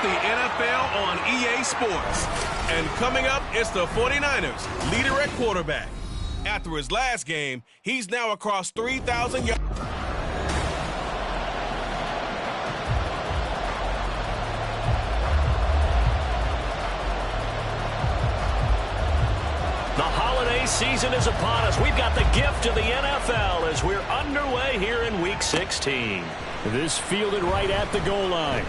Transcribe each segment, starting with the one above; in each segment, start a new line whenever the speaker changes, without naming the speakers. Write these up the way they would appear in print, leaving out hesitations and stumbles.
the NFL on EA Sports. And coming up, it's the 49ers, leader at quarterback. After his last game, he's now across 3,000 yards.
The holiday season is upon us. We've got the gift of the NFL as we're underway here in Week 16.
This fielded right at the goal line.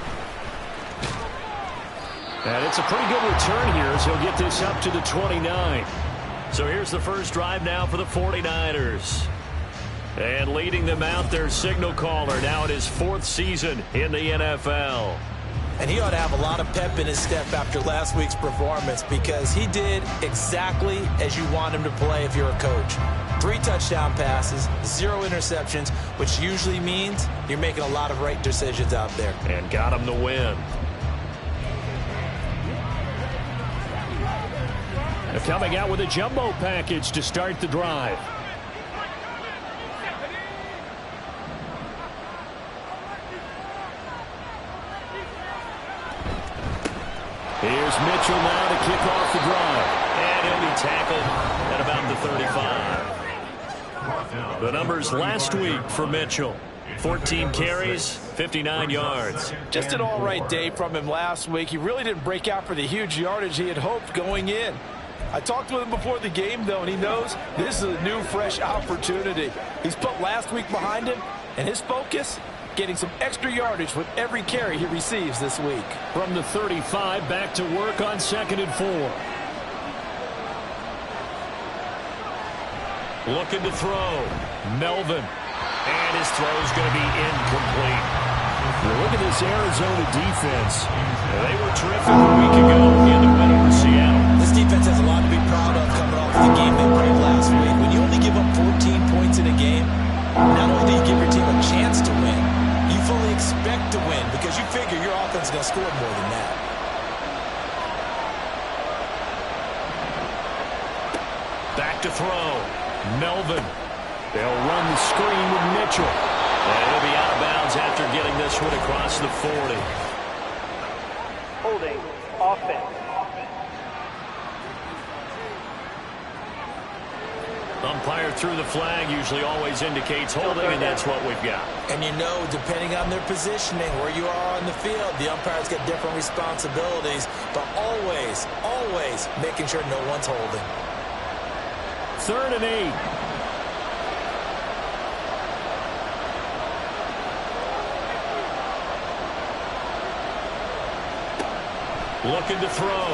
And it's a pretty good return here as he'll get this up to the 29.
So here's the first drive now for the 49ers. And leading them out, their signal caller now in his 4th season in the NFL.
And he ought to have a lot of pep in his step after last week's performance because he did exactly as you want him to play if you're a coach. 3 touchdown passes, 0 interceptions, which usually means you're making a lot of right decisions out there.
And got him the win.
They're coming out with a jumbo package to start the drive. Here's Mitchell now to kick off the drive.
And he'll be tackled at about the 35. The numbers last week for Mitchell. 14 carries, 59 yards.
Just an all-right day from him last week. He really didn't break out for the huge yardage he had hoped going in. I talked with him before the game, though, and he knows this is a new, fresh opportunity. He's put last week behind him, and his focus, getting some extra yardage with every carry he receives this week.
From the 35, back to work on 2nd and 4.
Looking to throw. Melvin. And his throw's going to be incomplete.
Now look at this Arizona defense.
They were terrific a week ago in the win over Seattle.
This defense has a lot to be proud of coming off the game they played last week. When you only give up 14 points in a game, not only do you give your team a chance to win, you fully expect to win because you figure your offense is going to score more than that.
Back to throw. Melvin.
They'll run the screen with Mitchell.
And he'll be out of bounds after getting this one across the 40.
Holding offense.
Umpire threw the flag, usually always indicates holding, and that's what we've got.
And you know, depending on their positioning, where you are on the field, the umpires get different responsibilities, but always, always making sure no one's holding.
3rd and 8.
Looking to throw.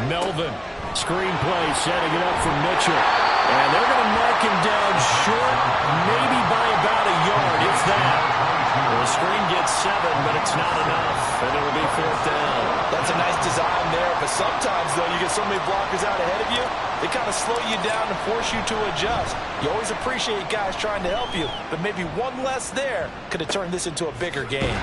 Melvin.
Screen play, setting it up for Mitchell. And they're going to mark him down short, maybe by about a yard, if that.
The screen gets 7, but it's not enough, and it'll be 4th down.
That's a nice design there, but sometimes, though, you get so many blockers out ahead of you, they kind of slow you down and force you to adjust. You always appreciate guys trying to help you, but maybe one less there could have turned this into a bigger game.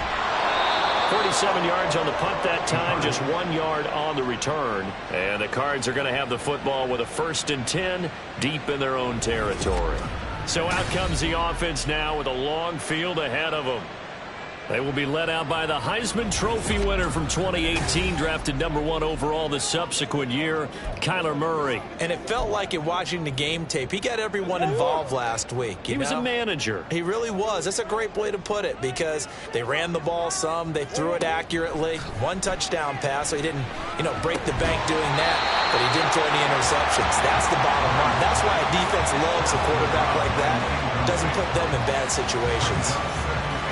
37 yards on the punt that time, just 1 yard on the return. And the Cards are going to have the football with a 1st and 10 deep in their own territory. So out comes the offense now with a long field ahead of them. They will be led out by the Heisman Trophy winner from 2018, drafted #1 overall the subsequent year, Kyler Murray.
And it felt like it watching the game tape. He got everyone involved last week.
He was a manager.
He really was. That's a great way to put it because they ran the ball some, they threw it accurately. 1 touchdown pass, so he didn't, break the bank doing that, but he didn't throw any interceptions. That's the bottom line. That's why a defense loves a quarterback like that. Doesn't put them in bad situations.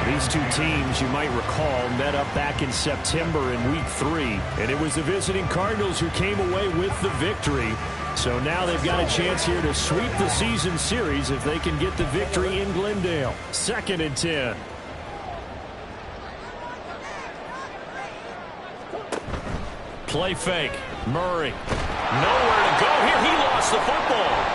These two teams, you might recall, met up back in September in Week 3, and it was the visiting Cardinals who came away with the victory. So now they've got a chance here to sweep the season series if they can get the victory in Glendale. 2nd and 10.
Play fake. Murray. Nowhere to go here. He lost the football.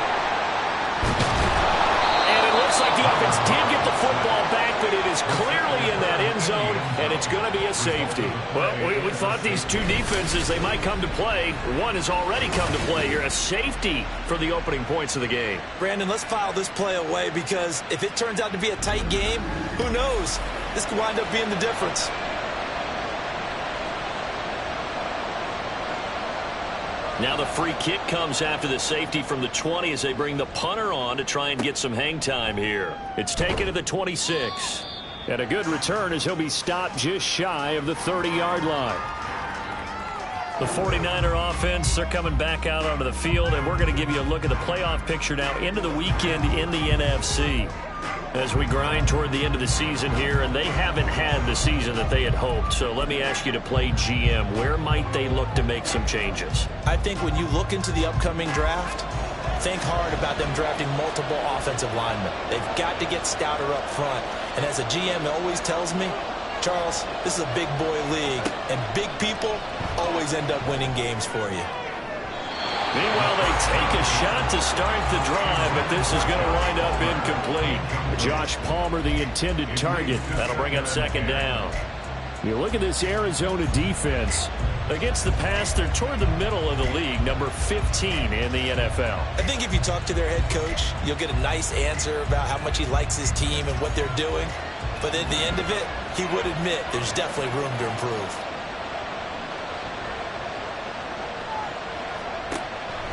Looks like the offense did get the football back, but it is clearly in that end zone, and it's going to be a safety. Well, we thought these two defenses, they might come to play. One has already come to play here, a safety for the opening points of the game.
Brandon, let's file this play away because if it turns out to be a tight game, who knows? This could wind up being the difference.
Now the free kick comes after the safety from the 20 as they bring the punter on to try and get some hang time here. It's taken to the 26.
And a good return as he'll be stopped just shy of the 30-yard line.
The 49er offense, they're coming back out onto the field, and we're going to give you a look at the playoff picture now into the weekend in the NFC. As we grind toward the end of the season here, and they haven't had the season that they had hoped. So let me ask you to play GM. Where might they look to make some changes?
I think when you look into the upcoming draft, think hard about them drafting multiple offensive linemen. They've got to get stouter up front. And as a GM always tells me, Charles, this is a big boy league, and big people always end up winning games for you.
Meanwhile, they take a shot to start the drive, but this is going to wind up incomplete.
Josh Palmer, the intended target.
That'll bring up second down.
You look at this Arizona defense.
Against the pass, they're toward the middle of the league, number 15 in the NFL.
I think if you talk to their head coach, you'll get a nice answer about how much he likes his team and what they're doing. But at the end of it, he would admit there's definitely room to improve.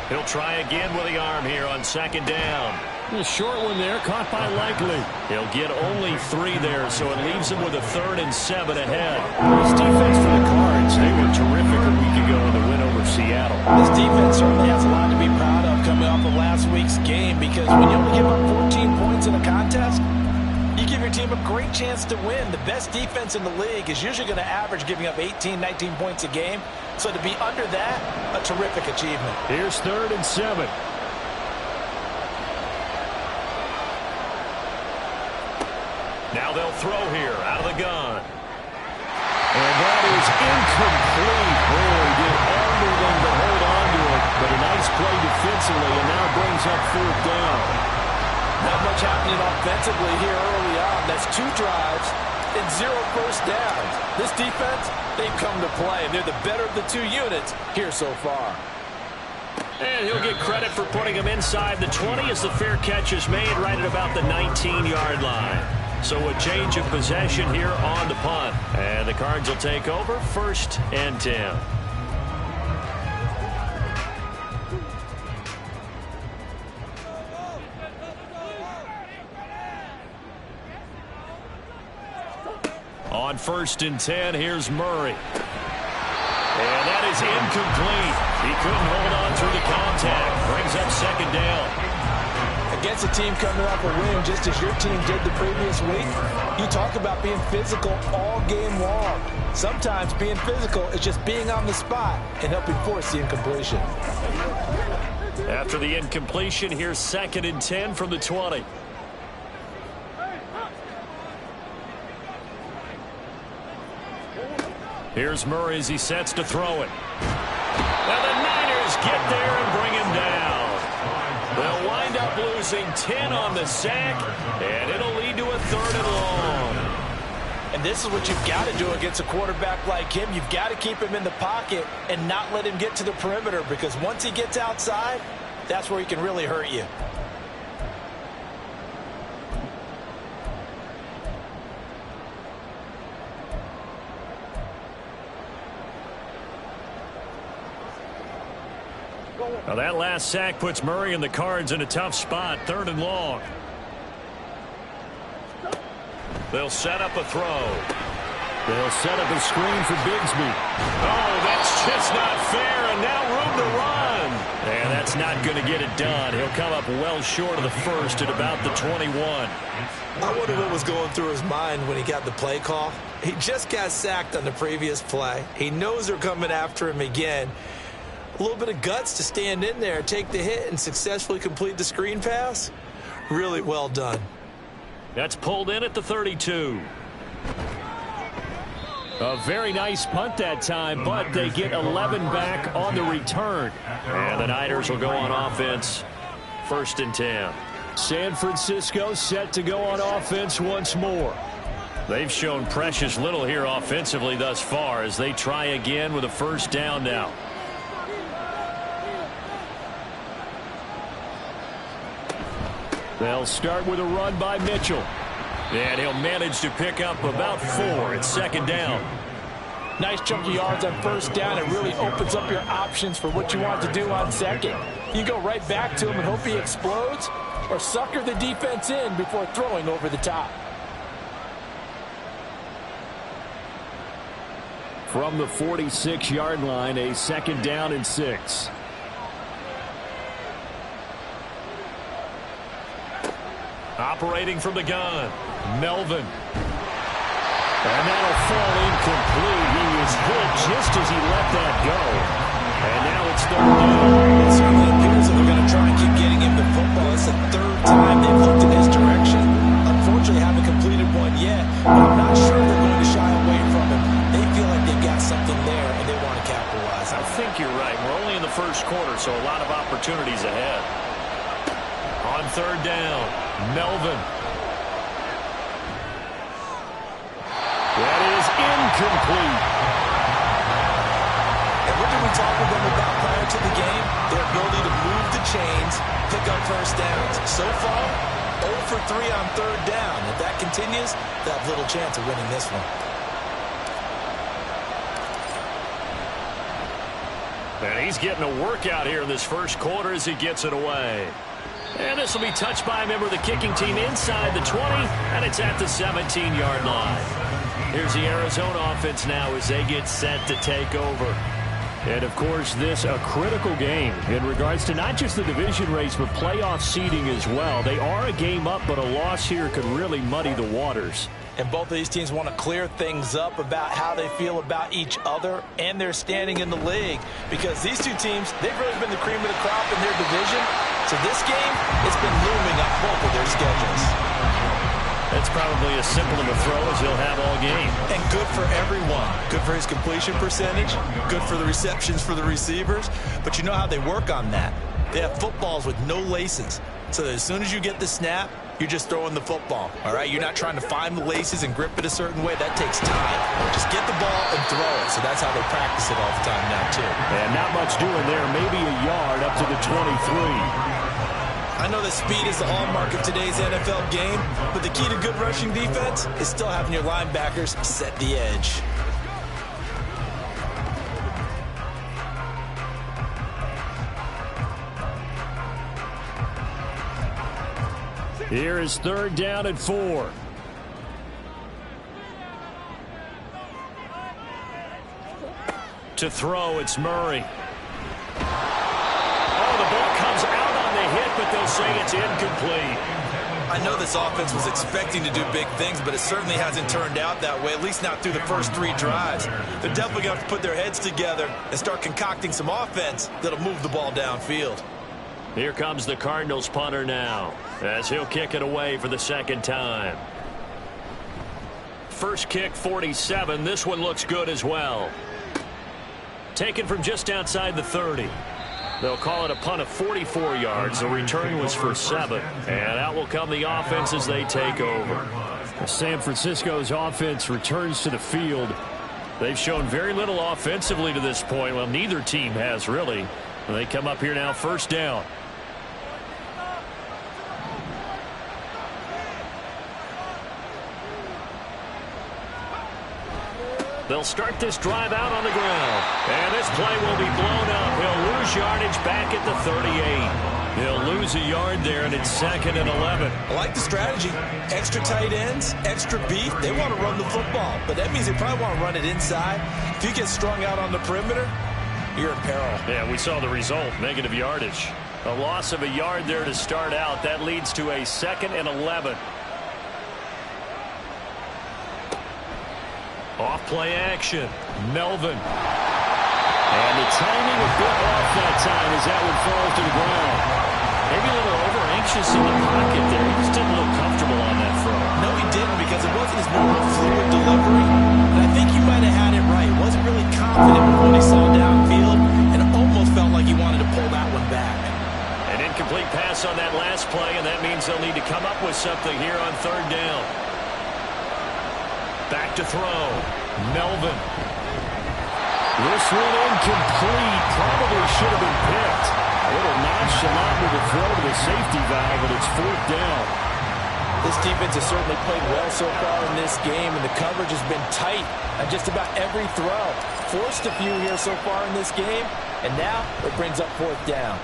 He'll try again with the arm here on second down.
A short one there, caught by Likely.
He'll get only 3 there, so it leaves him with a 3rd and 7 ahead.
This defense for the Cards, they were terrific a week ago in the win over Seattle.
This defense certainly has a lot to be proud of coming off of last week's game, because when you only give up 14 points in a contest, you give your team a great chance to win. The best defense in the league is usually going to average giving up 18, 19 points a game. So to be under that, a terrific achievement.
Here's 3rd and 7.
Now they'll throw here out of the gun.
And that is incomplete. Boy, did everything but hold on to it. But a nice play defensively, and now brings up 4th down.
Not much happening offensively here early on. That's 2 drives and 0 first downs. This defense, they've come to play, and they're the better of the 2 units here so far.
And he'll get credit for putting him inside the 20 as the fair catch is made right at about the 19-yard line. So a change of possession here on the punt. And the Cards will take over 1st and 10. On 1st and 10, here's Murray. And that is incomplete. He couldn't hold on through the contact. Brings up second down.
Against a team coming off a win, just as your team did the previous week, you talk about being physical all game long. Sometimes being physical is just being on the spot and helping force the incompletion.
After the incompletion, here's 2nd and 10 from the 20. Here's Murray as he sets to throw it. And the Niners get there and bring him down. They'll wind up losing 10 on the sack, and it'll lead to a 3rd and long.
And this is what you've got to do against a quarterback like him. You've got to keep him in the pocket and not let him get to the perimeter, because once he gets outside, that's where he can really hurt you.
Now that last sack puts Murray and the Cards in a tough spot. 3rd and long. They'll set up a throw.
They'll set up a screen for Bigsby.
Oh, that's just not fair, and now room to run. And that's not going to get it done. He'll come up well short of the 1st at about the 21.
I wonder what was going through his mind when he got the play call. He just got sacked on the previous play. He knows they're coming after him again. A little bit of guts to stand in there, take the hit, and successfully complete the screen pass. Really well done.
That's pulled in at the 32.
A very nice punt that time, but they get 11 back on the return.
And the Niners will go on offense. 1st and 10.
San Francisco set to go on offense once more.
They've shown precious little here offensively thus far as they try again with a 1st down now.
They'll start with a run by Mitchell.
And he'll manage to pick up about 4 at 2nd down.
Nice chunky yards on first down. It really opens up your options for what you want to do on second. You go right back to him and hope he explodes, or sucker the defense in before throwing over the top.
From the 46-yard line, a 2nd down and 6.
Operating from the gun, Melvin.
And that'll fall incomplete. He was hit just as he let that go. And now it's 3rd down.
It certainly appears that they're going to try and keep getting him the football. It's the 3rd time they've looked in his direction. Unfortunately, haven't completed one yet, but I'm not sure they're going to shy away from him. They feel like they've got something there, and they want to capitalize.
I think you're right. We're only in the first quarter, so a lot of opportunities ahead. On 3rd down, Melvin.
That is incomplete.
And what did we talk with them about prior to the game? Their ability to move the chains, pick up first downs. So far, 0 for 3 on 3rd down. If that continues, they'll have little chance of winning this one.
And he's getting a workout here in this first quarter as he gets it away. And this will be touched by a member of the kicking team inside the 20, and it's at the 17-yard line. Here's the Arizona offense now as they get set to take over.
And, of course, this a critical game in regards to not just the division race, but playoff seeding as well. They are a game up, but a loss here could really muddy the waters.
And both of these teams want to clear things up about how they feel about each other and their standing in the league. Because these two teams, they've really been the cream of the crop in their division. So this game, it's been looming on both of their schedules.
That's probably as simple of a throw as he'll have all game.
And good for everyone. Good for his completion percentage. Good for the receptions for the receivers. But you know how they work on that. They have footballs with no laces. So that as soon as you get the snap, you're just throwing the football, all right? You're not trying to find the laces and grip it a certain way. That takes time. Just get the ball and throw it. So that's how they practice it all the time now, too.
And not much doing there. Maybe a yard up to the 23.
I know that speed is the hallmark of today's NFL game, but the key to good rushing defense is still having your linebackers set the edge.
Here is 3rd down and 4.
To throw, it's Murray. Oh, the ball comes out on the hit, but they'll say it's incomplete.
I know this offense was expecting to do big things, but it certainly hasn't turned out that way, at least not through the first 3 drives. They're definitely going to have to put their heads together and start concocting some offense that'll move the ball downfield.
Here comes the Cardinals punter now, as he'll kick it away for the 2nd time. First kick, 47. This one looks good as well. Taken from just outside the 30. They'll call it a punt of 44 yards. The return was for 7. And out will come the offense as they take over.
San Francisco's offense returns to the field.
They've shown very little offensively to this point. Well, neither team has really. They come up here now, 1st down. They'll start this drive out on the ground. And this play will be blown up. He'll lose yardage back at the 38. He'll lose a yard there, and it's 2nd and 11.
I like the strategy. Extra tight ends, extra beef. They want to run the football, but that means they probably want to run it inside. If you get strung out on the perimeter, you're in peril.
Yeah, we saw the result, negative yardage. A loss of a yard there to start out. That leads to a 2nd and 11. Off play action. Melvin.
And the timing a bit off that time as that one falls to the ground.
Maybe a little over-anxious in the pocket there. He just didn't look comfortable on that throw.
No, he didn't, because it wasn't his normal fluid delivery. And I think he might have had it right. He wasn't really confident when he saw downfield, and it almost felt like he wanted to pull that one back.
An incomplete pass on that last play, and that means they'll need to come up with something here on 3rd down. Back to throw. Melvin.
This one incomplete. Probably should have been picked. A little nonchalant with the throw to the safety valve, but it's 4th down.
This defense has certainly played well so far in this game, and the coverage has been tight on just about every throw. Forced a few here so far in this game, and now it brings up 4th down.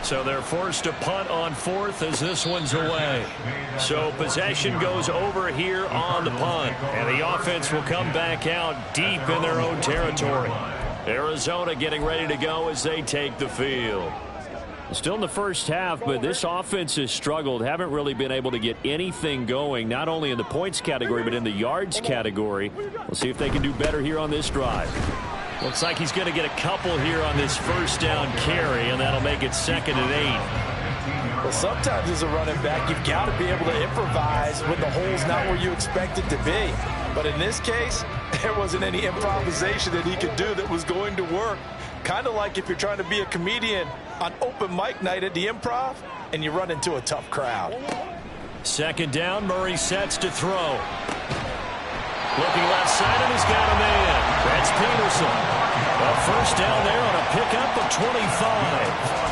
So they're forced to punt on 4th as this one's away. So possession goes over here on the punt, and the offense will come back out deep in their own territory. Arizona getting ready to go as they take the field. Still in the first half, but this offense has struggled. Haven't really been able to get anything going, not only in the points category, but in the yards category. We'll see if they can do better here on this drive. Looks like he's going to get a couple here on this 1st down carry, and that'll make it 2nd and 8.
Well, sometimes as a running back, you've got to be able to improvise when the hole's not where you expect it to be. But in this case, there wasn't any improvisation that he could do that was going to work. Kind of like if you're trying to be a comedian on open mic night at the Improv and you run into a tough crowd.
2nd down, Murray sets to throw. Looking left side, and he's got a man. That's Peterson. Well, 1st down there on a pickup of 25.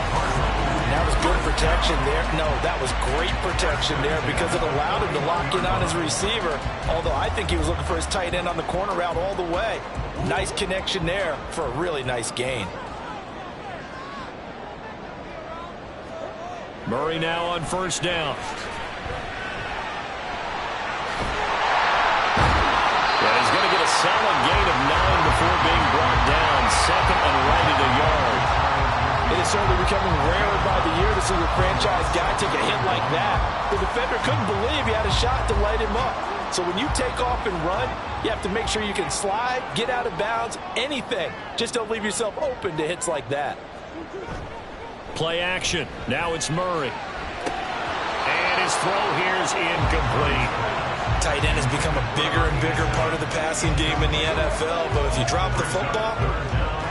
That was good protection there. No, that was great protection there because it allowed him to lock in on his receiver, although I think he was looking for his tight end on the corner route all the way. Nice connection there for a really nice gain.
Murray now on 1st down. And he's going to get a solid gain of 9 before being brought down. 2nd and right at a yard.
It is certainly becoming rarer by the year to see your franchise guy take a hit like that. The defender couldn't believe he had a shot to light him up. So when you take off and run, you have to make sure you can slide, get out of bounds, anything. Just don't leave yourself open to hits like that.
Play action. Now it's Murray. And his throw here is incomplete.
Tight end has become a bigger and bigger part of the passing game in the NFL, but if you drop the football,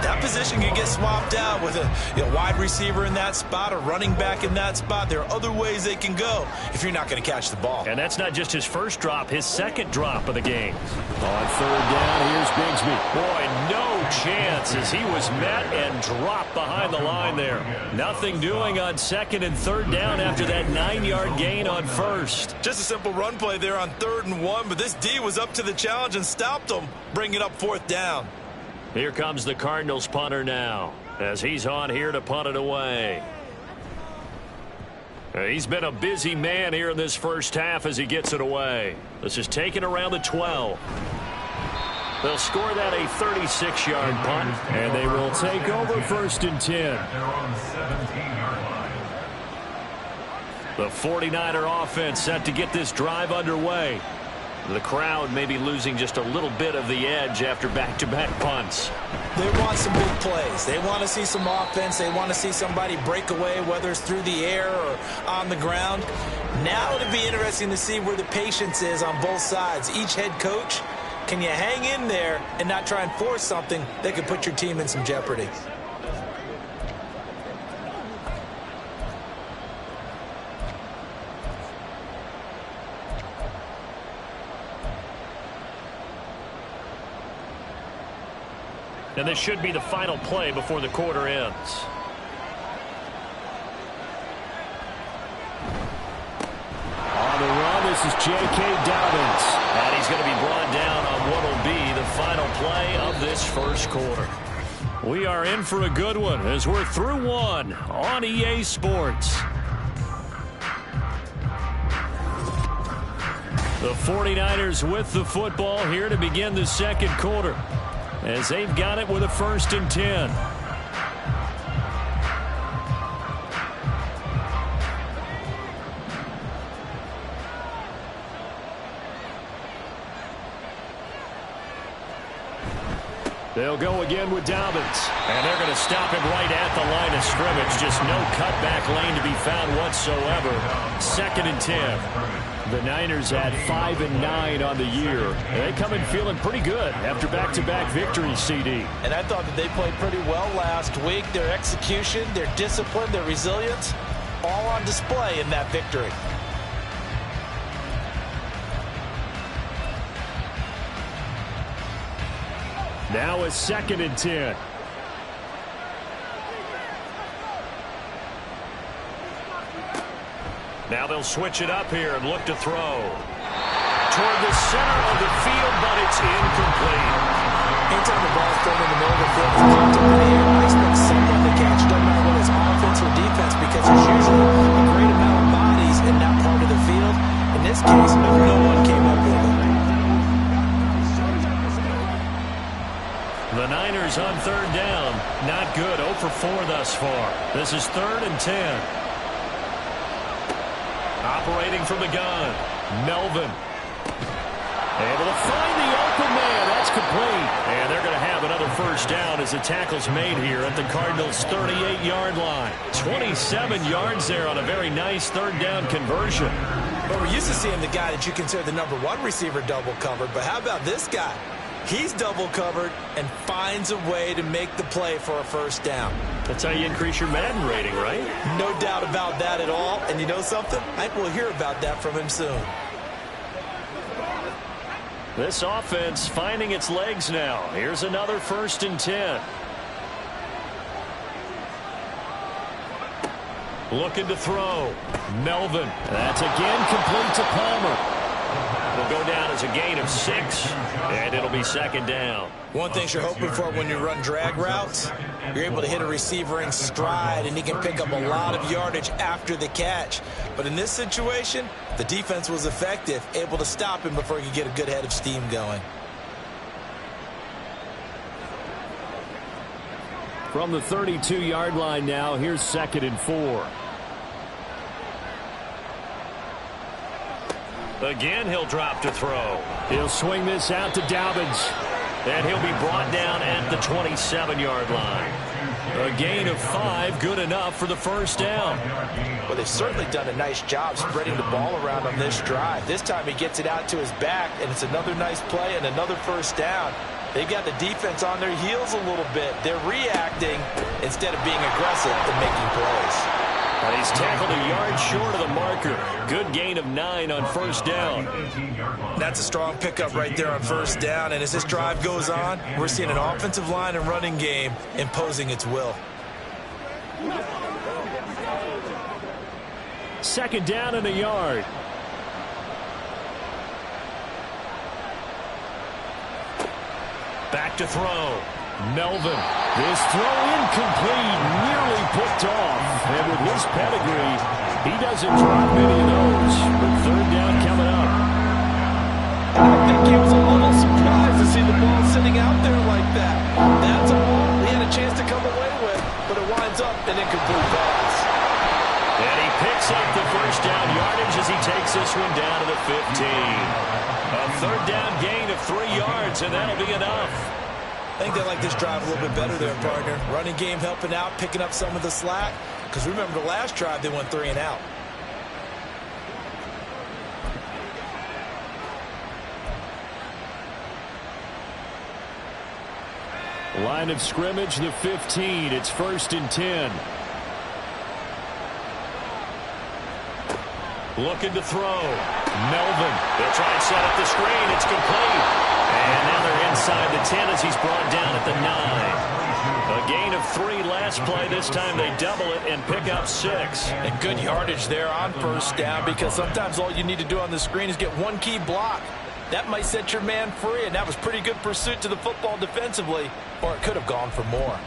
that position can get swapped out with a wide receiver in that spot, a running back in that spot. There are other ways they can go if you're not going to catch the ball.
And that's not just his 1st drop, his 2nd drop of the game. On 3rd down, here's Bigsby. Boy, no chance as he was met and dropped behind the line there. Nothing doing on 2nd and 3rd down after that 9-yard gain on 1st.
Just a simple run play there on 3rd and 1, but this D was up to the challenge and stopped him, bringing up 4th down.
Here comes the Cardinals punter now as he's on here to punt it away. He's been a busy man here in this first half as he gets it away. This is taken around the 12. They'll score that a 36-yard punt, and they will take over 1st and 10. The 49er offense set to get this drive underway. The crowd may be losing just a little bit of the edge after back-to-back punts.
They want some big plays. They want to see some offense. They want to see somebody break away, whether it's through the air or on the ground. Now it'll be interesting to see where the patience is on both sides. Each head coach, can you hang in there and not try and force something that could put your team in some jeopardy?
And this should be the final play before the quarter ends.
On the run, this is J.K. Dobbins.
And he's going to be brought down on what will be the final play of this 1st quarter. We are in for a good one as we're through one on EA Sports. The 49ers with the football here to begin the 2nd quarter, as they've got it with a 1st and 10. They'll go again with Dobbins. And they're going to stop him right at the line of scrimmage. Just no cutback lane to be found whatsoever. 2nd and 10. The Niners at 5-9 on the year. They come in feeling pretty good after back-to-back victories, CD.
And I thought that they played pretty well last week. Their execution, their discipline, their resilience, all on display in that victory.
Now a 2nd and 10.
Now they'll switch it up here and look to throw. Toward the center of the field, but it's incomplete.
Anytime the ball's thrown in the middle of the field, it's popped up in the air. I expect someone to catch it, no matter whether it's offense or defense, because there's usually a great amount of bodies in that part of the field. In this case, no one came up with it.
The Niners on third down. Not good. 0 for 4 thus far. This is 3rd and 10. Operating from the gun. Melvin. Able to find the open man. That's complete. And they're going to have another first down as the tackle's made here at the Cardinals' 38-yard line. 27 yards there on a very nice third down conversion.
Well, we're used to seeing the guy that you consider the #1 receiver double covered, but how about this guy? He's double covered and finds a way to make the play for a first down.
That's how you increase your Madden rating, right?
No doubt about that at all. And you know something? I think we'll hear about that from him soon.
This offense finding its legs now. Here's another 1st and 10. Looking to throw. Melvin. That's again complete to Palmer. It'll go down as a gain of 6, and it'll be 2nd down.
One thing you're hoping for when you run drag routes, you're able to hit a receiver in stride, and he can pick up a lot of yardage after the catch. But in this situation, the defense was effective, able to stop him before he could get a good head of steam going.
From the 32-yard line now, here's 2nd and 4.
Again, he'll drop to throw.
He'll swing this out to Dobbins.
And he'll be brought down at the 27-yard line. A gain of 5, good enough for the first down.
Well, they've certainly done a nice job spreading the ball around on this drive. This time he gets it out to his back, and it's another nice play and another first down. They've got the defense on their heels a little bit. They're reacting instead of being aggressive and making plays.
And he's tackled a yard short of the marker. Good gain of 9 on first down.
That's a strong pickup right there on first down. And as this drive goes on, we're seeing an offensive line and running game imposing its will.
2nd down and a yard.
Back to throw.
Melvin. This throw incomplete, nearly picked off. And with his pedigree, he doesn't drop many of those. But 3rd down coming up.
I think he was a little surprised to see the ball sitting out there like that. That's a ball he had a chance to come away with, but it winds up an incomplete pass.
And he picks up the first down yardage as he takes this one down to the 15. A 3rd down gain of 3 yards, and that'll be enough.
I think they like this drive a little bit better there, partner. Running game helping out, picking up some of the slack. Because remember the last drive, they went 3 and out.
Line of scrimmage, the 15. It's 1st and 10.
Looking to throw. Melvin. They'll try and set up the screen. It's complete. And now they're inside the 10 as he's brought down at the 9. A gain of 3 last play. This time they double it and pick up 6.
And good yardage there on first down, because sometimes all you need to do on the screen is get one key block. That might set your man free, and that was pretty good pursuit to the football defensively, or it could have gone for more.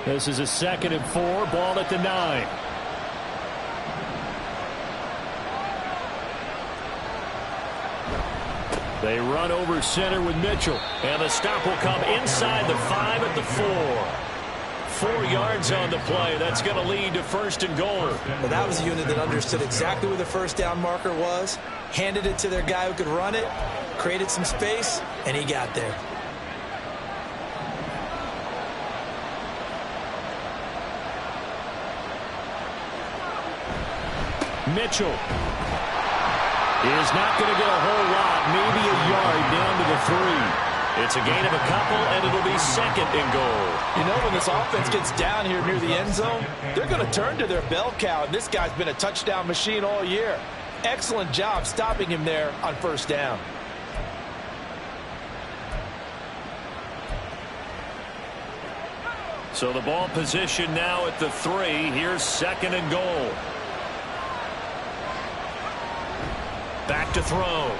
This is a 2nd and 4, ball at the 9. They run over center with Mitchell.
And the stop will come inside the 5 at the 4. 4 yards on the play. That's going to lead to 1st and goal.
Well, that was a unit that understood exactly where the first down marker was, handed it to their guy who could run it, created some space, and he got there.
Mitchell is not going to get a whole lot, maybe a yard down to the 3.
It's a gain of a couple, and it'll be 2nd and goal.
You know, when this offense gets down here near the end zone, they're going to turn to their bell cow, and this guy's been a touchdown machine all year. Excellent job stopping him there on first down.
So the ball position now at the 3. Here's 2nd and goal. Back to throw.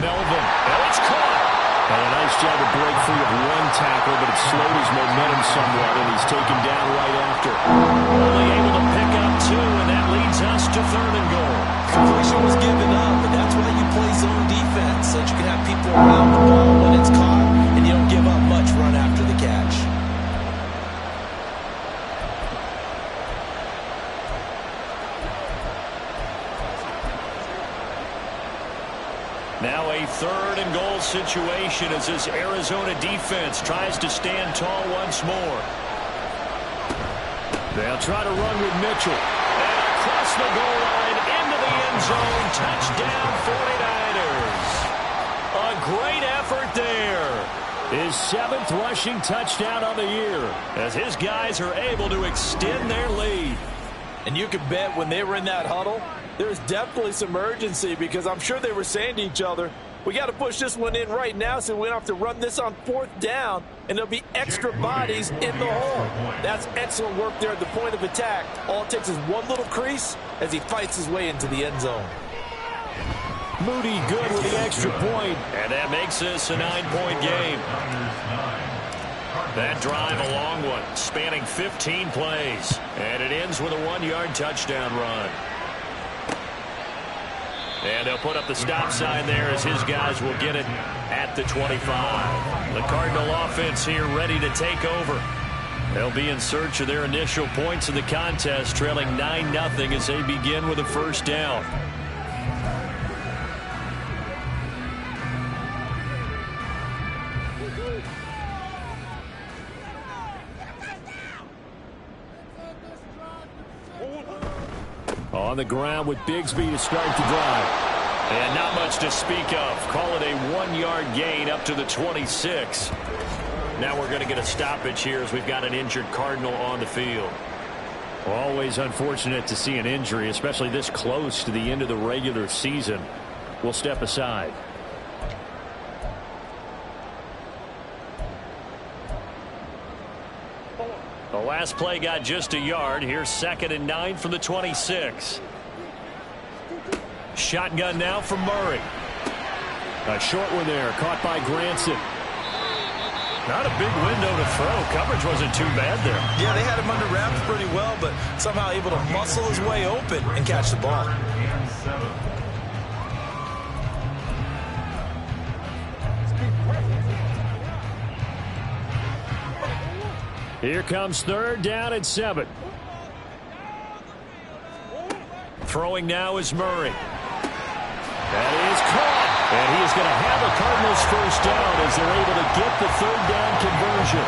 Melvin. Oh, it's caught.
And a nice job to break free of one tackle, but it slowed his momentum somewhat, and he's taken down right after.
Only able to pick up 2, and that leads us to 3rd and goal.
Completion was given up, and that's why you play zone defense, so that you can have people around the ball when it's caught, and you don't give up much run after the catch.
Now a 3rd and goal situation as this Arizona defense tries to stand tall once more.
They'll try to run with Mitchell.
And across the goal line into the end zone. Touchdown 49ers. A great effort there.
His 7th rushing touchdown on the year,
as his guys are able to extend their lead.
And you can bet when they were in that huddle, there's definitely some urgency, because I'm sure they were saying to each other, we got to push this one in right now so we don't have to run this on 4th down, and there'll be extra bodies in the hole. That's excellent work there at the point of attack. All it takes is one little crease as he fights his way into the end zone.
Moody good with the extra point.
And that makes this a 9-point game. That drive a long one, spanning 15 plays. And it ends with a 1-yard touchdown run. And they'll put up the stop sign there as his guys will get it at the 25. The Cardinal offense here ready to take over. They'll be in search of their initial points in the contest, trailing 9-0 as they begin with a 1st down.
On the ground with Bigsby to start the drive.
And not much to speak of. Call it a 1-yard gain up to the 26. Now we're going to get a stoppage here as we've got an injured Cardinal on the field.
Always unfortunate to see an injury, especially this close to the end of the regular season. We'll step aside.
The last play got just a yard. Here's 2nd and 9 from the 26. Shotgun now from Murray.
A short one there, caught by Granson.
Not a big window to throw. Coverage wasn't too bad there.
Yeah, they had him under wraps pretty well, but somehow able to muscle his way open and catch the ball.
Here comes 3rd down and 7.
Throwing now is Murray.
That is caught. And he is going to have a Cardinals 1st down as they're able to get the 3rd down conversion.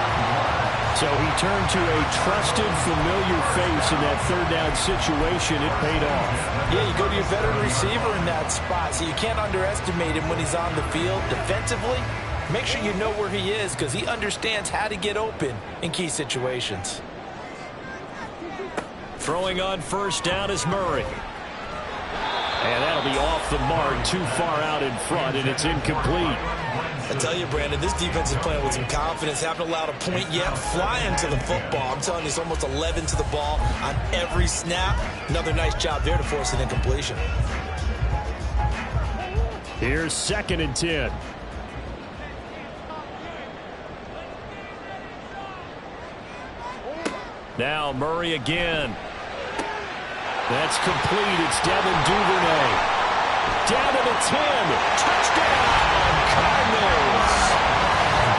So he turned to a trusted, familiar face in that 3rd down situation. It paid off.
Yeah, you go to your veteran receiver in that spot, so you can't underestimate him when he's on the field defensively. Make sure you know where he is, because he understands how to get open in key situations.
Throwing on 1st down is Murray.
And that'll be off the mark, too far out in front, and it's incomplete.
I tell you, Brandon, this defense is playing with some confidence. Haven't allowed a point yet. Flying to the football. I'm telling you, it's almost 11 to the ball on every snap. Another nice job there to force an incompletion.
Here's 2nd and 10.
Now Murray again.
That's complete. It's Devin Duvernay. Down to the 10.
Touchdown, Cardinals.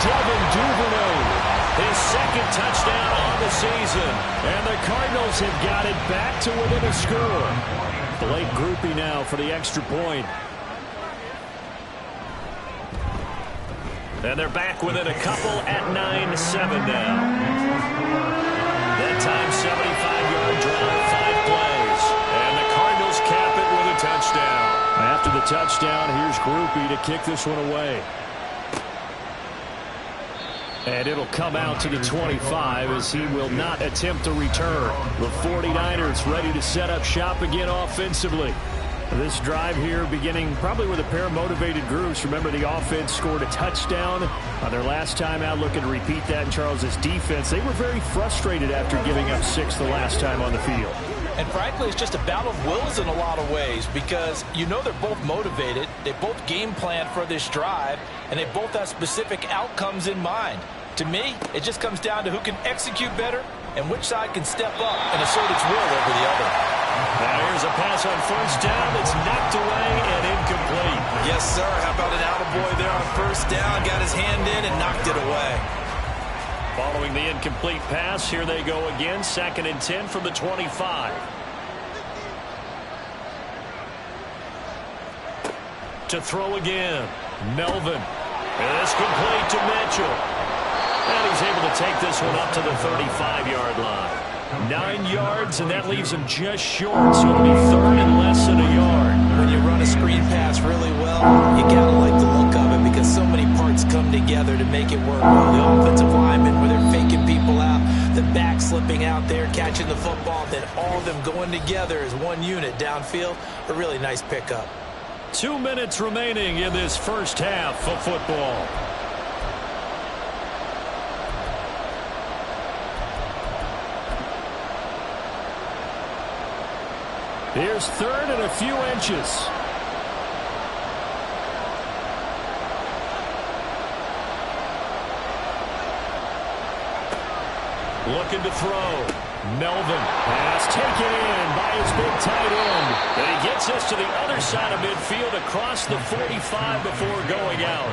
Devin Duvernay.
His 2nd touchdown on the season.
And the Cardinals have got it back to within a score. Blake Groupie now for the extra point.
And they're back within a couple at 9-7 now. That time, 75-yard drive, 5 plays. And the Cardinals cap it with a touchdown.
After the touchdown, here's Groupie to kick this one away. And it'll come out to the 25 as he will not attempt to return. The 49ers ready to set up shop again offensively. This drive here beginning probably with a pair of motivated groups. Remember, the offense scored a touchdown on their last time out, looking to repeat that in Charles's defense. They were very frustrated after giving up 6 the last time on the field.
And frankly, it's just a battle of wills in a lot of ways because you know they're both motivated, they both game plan for this drive, and they both have specific outcomes in mind. To me, it just comes down to who can execute better and which side can step up and assert its will over the other.
Now here's a pass on first down that's knocked away and incomplete.
Yes, sir. How about an attaboy there on first down? Got his hand in and knocked it away.
Following the incomplete pass, here they go again. 2nd and 10 from the 25. To throw again. Melvin. And it's complete to Mitchell. And he's able to take this one up to the 35-yard line. 9 yards, and that leaves him just short, so it'll be 3rd and less than a yard.
When you run a screen pass really well, you gotta like the look of it because so many parts come together to make it work well. The offensive linemen, where they're faking people out, the back slipping out there, catching the football, then all of them going together as one unit downfield. A really nice pickup.
2 minutes remaining in this first half of football.
Here's 3rd and a few inches.
Looking to throw.
Melvin. Pass taken in by his big tight end.
And he gets us to the other side of midfield across the 45 before going out.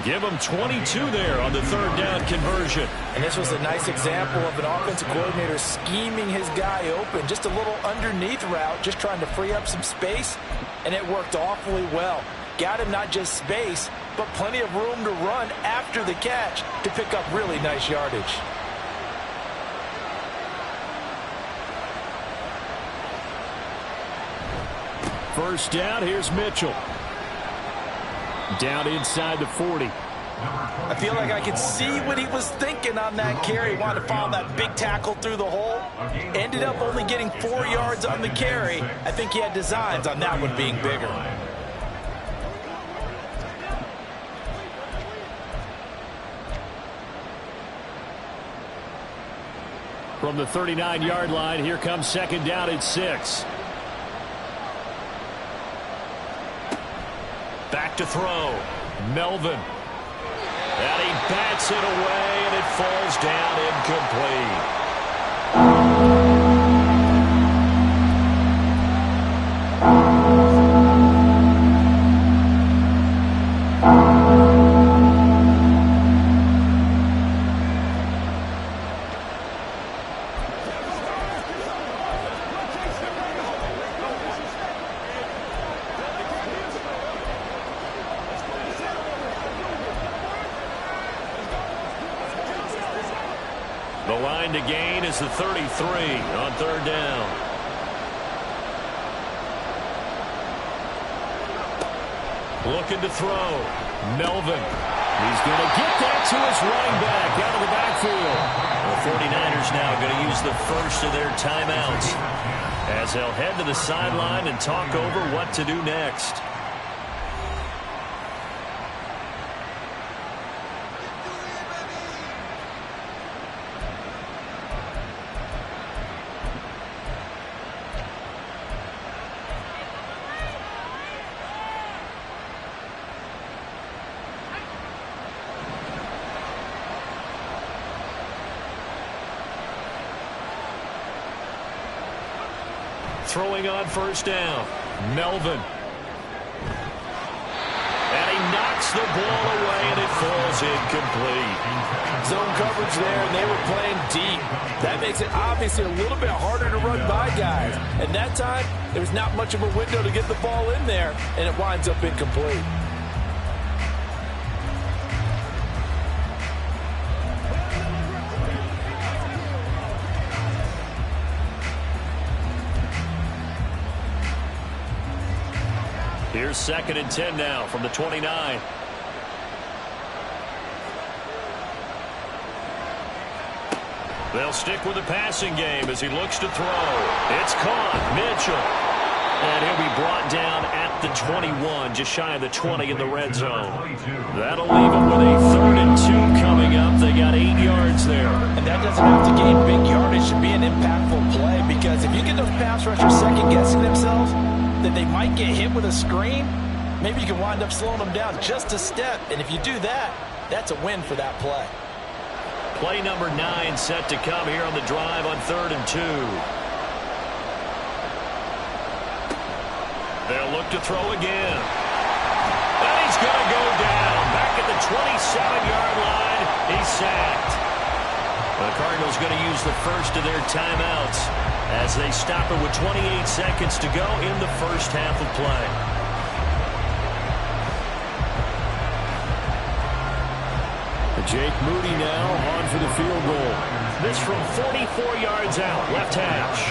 Give him 22 there on the 3rd down conversion.
And this was a nice example of an offensive coordinator scheming his guy open. Just a little underneath route, just trying to free up some space, and it worked awfully well. Got him not just space, but plenty of room to run after the catch to pick up really nice yardage.
First down, here's Mitchell. Down inside the 40.
I feel like I could see what he was thinking on that carry. He wanted to follow that big tackle through the hole. Ended up only getting 4 yards on the carry. I think he had designs on that one being bigger.
From the 39-yard line, here comes 2nd down and 6.
Back to throw. Melvin. And he bats it away, and it falls down incomplete. The line to gain is the 33 on 3rd down. Looking to throw. Melvin.
He's going to get that to his running back out of the backfield.
The 49ers now going to use the first of their timeouts as they'll head to the sideline and talk over what to do next. Throwing on first down. Melvin. And he knocks the ball away, and it falls incomplete.
Zone coverage there, and they were playing deep. That makes it obviously a little bit harder to run by guys. And that time, there was not much of a window to get the ball in there, and it winds up incomplete.
Here's 2nd and 10 now from the 29. They'll stick with the passing game as he looks to throw. It's caught. Mitchell. And he'll be brought down at the 21, just shy of the 20 in the red zone. That'll leave them with a 3rd and 2 coming up. They got 8 yards there.
And that doesn't have to gain big yardage to be an impactful play, because if you get those pass rushers second-guessing themselves, that they might get hit with a screen, maybe you can wind up slowing them down just a step. And if you do that, that's a win for that play.
Play number 9 set to come here on the drive on 3rd and 2. They'll look to throw again. And he's going to go down. Back at the 27-yard line. He's sacked. The Cardinals going to use the first of their timeouts as they stop it with 28 seconds to go in the first half of play.
Jake Moody now on for the field goal.
This from 44 yards out, left hash.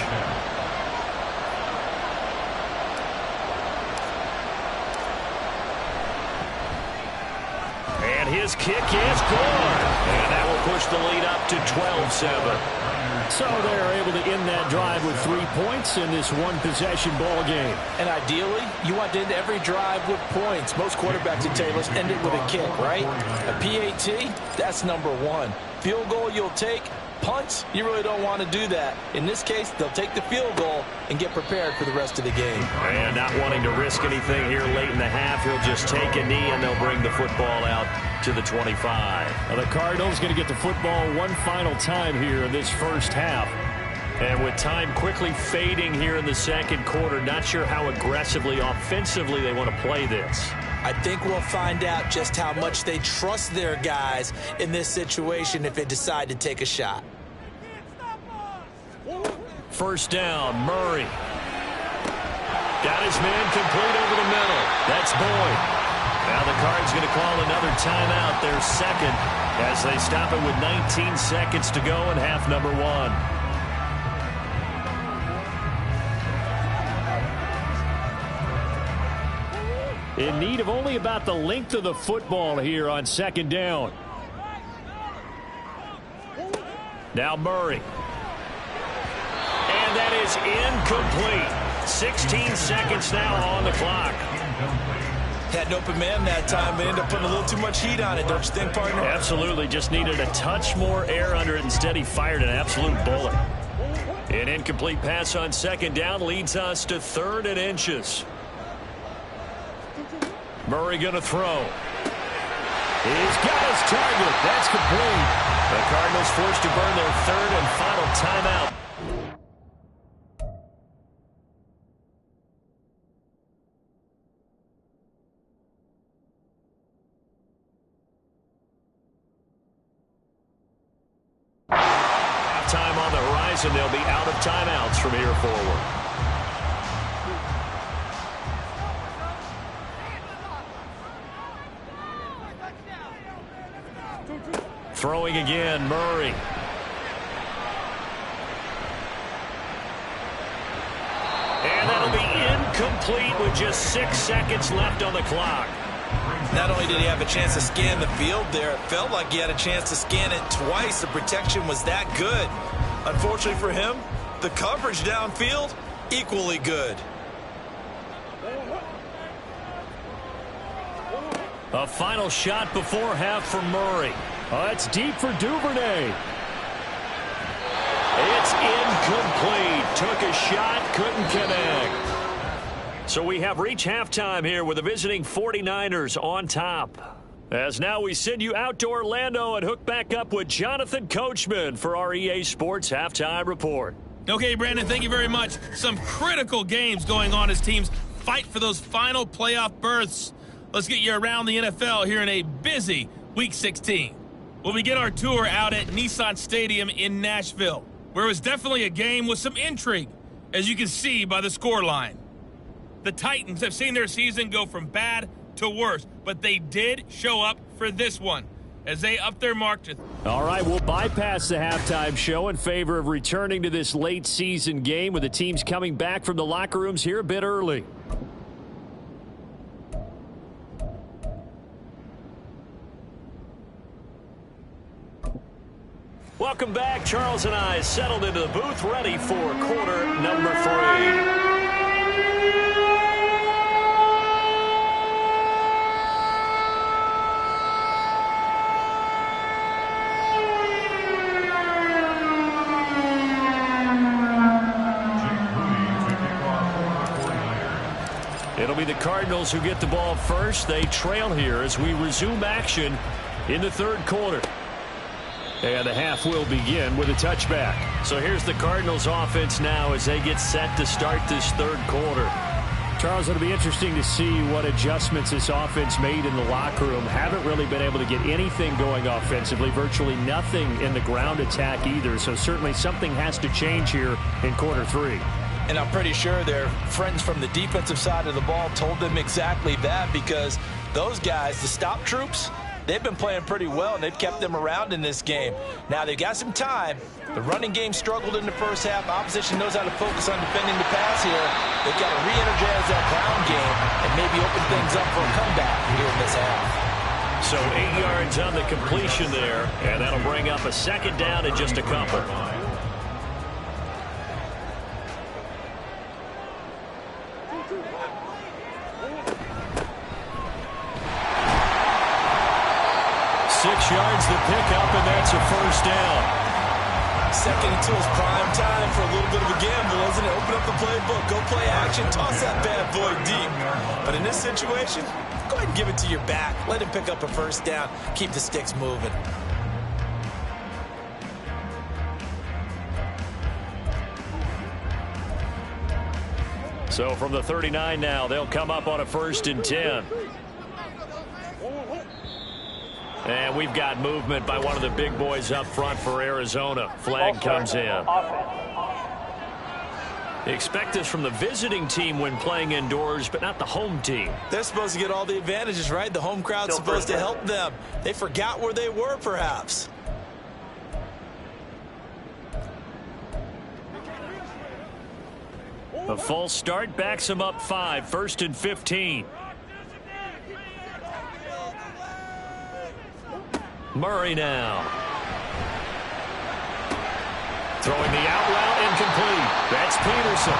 And his kick is good. And that will push the lead up to 12-7.
So they're able to end that drive with 3 points in this one-possession ball game.
And ideally, you want to end every drive with points. Most quarterbacks would tell you, let's end it with a kick, right? A PAT, that's number 1. Field goal you'll take. Punts, you really don't want to do that. In this case, they'll take the field goal and get prepared for the rest of the game.
And not wanting to risk anything here late in the half, he'll just take a knee and they'll bring the football out to the 25.
Now the Cardinals going to get the football one final time here in this first half.
And with time quickly fading here in the second quarter, not sure how aggressively, offensively they want to play this.
I think we'll find out just how much they trust their guys in this situation if they decide to take a shot.
First down, Murray. Got his man complete over the middle. That's Boyd. Now the Cards going to call another timeout, their second, as they stop it with 19 seconds to go in half number 1.
In need of only about the length of the football here on second down.
Now Murray. And that is incomplete. 16 seconds now on the clock.
Had an open man that time, but ended up putting a little too much heat on it, don't you think, partner?
Absolutely. Just needed a touch more air under it. Instead, he fired an absolute bullet. An incomplete pass on second down leads us to 3rd and inches. Murray going to throw.
He's got his target. That's complete.
The Cardinals forced to burn their 3rd and final timeout. Halftime on the horizon. They'll be out of timeouts from here forward. Throwing again, Murray. And that'll be incomplete with just 6 seconds left on the clock.
Not only did he have a chance to scan the field there, it felt like he had a chance to scan it twice. The protection was that good. Unfortunately for him, the coverage downfield, equally good.
A final shot before half for Murray.
Oh, it's deep for Duvernay.
It's incomplete. Took a shot, couldn't connect. So we have reached halftime here with the visiting 49ers on top. As now we send you out to Orlando and hook back up with Jonathan Coachman for our EA Sports Halftime Report.
Okay, Brandon, thank you very much. Some critical games going on as teams fight for those final playoff berths. Let's get you around the NFL here in a busy Week 16. We'll begin our tour out at Nissan Stadium in Nashville, where it was definitely a game with some intrigue, as you can see by the scoreline. The Titans have seen their season go from bad to worse, but they did show up for this one as they upped their mark to...
All right, we'll bypass the halftime show in favor of returning to this late season game with the teams coming back from the locker rooms here a bit early.
Welcome back. Charles and I settled into the booth ready for quarter number 3. It'll be the Cardinals who get the ball first. They trail here as we resume action in the third quarter. And the half will begin with a touchback. So here's the Cardinals offense now as they get set to start this third quarter.
Charles, it'll be interesting to see what adjustments this offense made in the locker room. Haven't really been able to get anything going offensively, virtually nothing in the ground attack either. So certainly something has to change here in quarter three.
And I'm pretty sure their friends from the defensive side of the ball told them exactly that, because those guys, the stop troops, they've been playing pretty well, and they've kept them around in this game. Now, they've got some time. The running game struggled in the first half. Opposition knows how to focus on defending the pass here. They've got to re-energize that ground game and maybe open things up for a comeback here in this half.
So 8 yards on the completion there, and that'll bring up a second down and just a couple. Yards the pickup, and that's a first down.
Second and 2 is prime time for a little bit of a gamble, isn't it? Open up the playbook, go play action, toss that bad boy deep. But in this situation, go ahead and give it to your back. Let him pick up a first down. Keep the sticks moving.
So from the 39 now, they'll come up on a 1st and 10. And we've got movement by one of the big boys up front for Arizona. Flag comes in. They expect this from the visiting team when playing indoors, but not the home team.
They're supposed to get all the advantages, right? The home crowd's supposed to help them. They forgot where they were, perhaps.
A false start backs them up 5, 1st and 15. Murray now. Throwing the out route, incomplete. That's Peterson.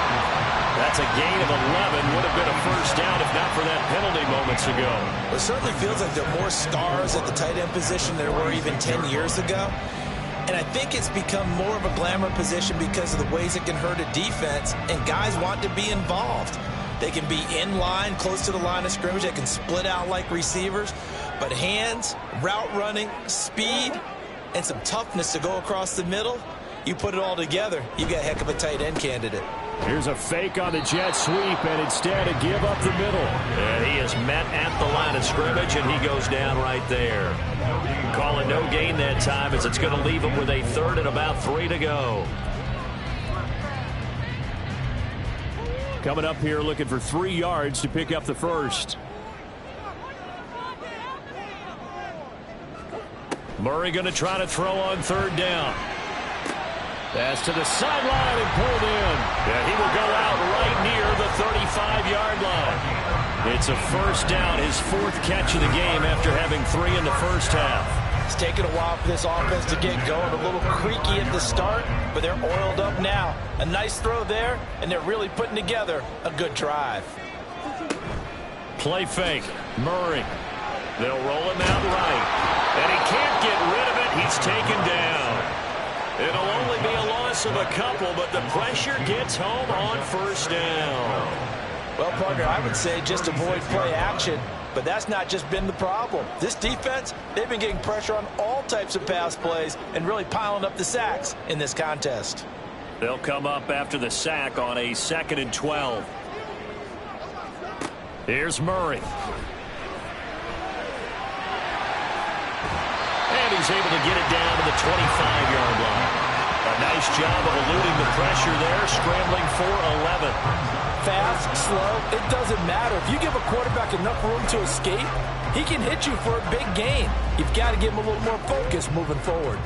That's a gain of 11. Would have been a first down if not for that penalty moments ago.
It certainly feels like there are more stars at the tight end position than there were even 10 years ago. And I think it's become more of a glamour position because of the ways it can hurt a defense, and guys want to be involved. They can be in line, close to the line of scrimmage. They can split out like receivers. But hands, route running, speed, and some toughness to go across the middle, you put it all together, you've got a heck of a tight end candidate.
Here's a fake on the jet sweep, and instead a give up the middle.
And he is met at the line of scrimmage, and he goes down right there. Calling no gain that time as it's going to leave him with a 3rd and about 3 to go.
Coming up here looking for 3 yards to pick up the first.
Murray going to try to throw on 3rd down.
Pass to the sideline and pulled in.
Yeah, he will go out right near the 35-yard line. It's a first down, his 4th catch of the game after having 3 in the first half.
It's taken a while for this offense to get going. A little creaky at the start, but they're oiled up now. A nice throw there, and they're really putting together a good drive.
Play fake. Murray. They'll roll him out right. And he can't get rid of it. He's taken down. It'll only be a loss of a couple, but the pressure gets home on 1st down.
Well, partner, I would say just avoid play action, but that's not just been the problem. This defense, they've been getting pressure on all types of pass plays and really piling up the sacks in this contest.
They'll come up after the sack on a 2nd and 12. Here's Murray. And he's able to get it down to the 25-yard line. A nice job of eluding the pressure there, scrambling for 11.
Fast, slow, it doesn't matter. If you give a quarterback enough room to escape, he can hit you for a big gain. You've got to give him a little more focus moving forward.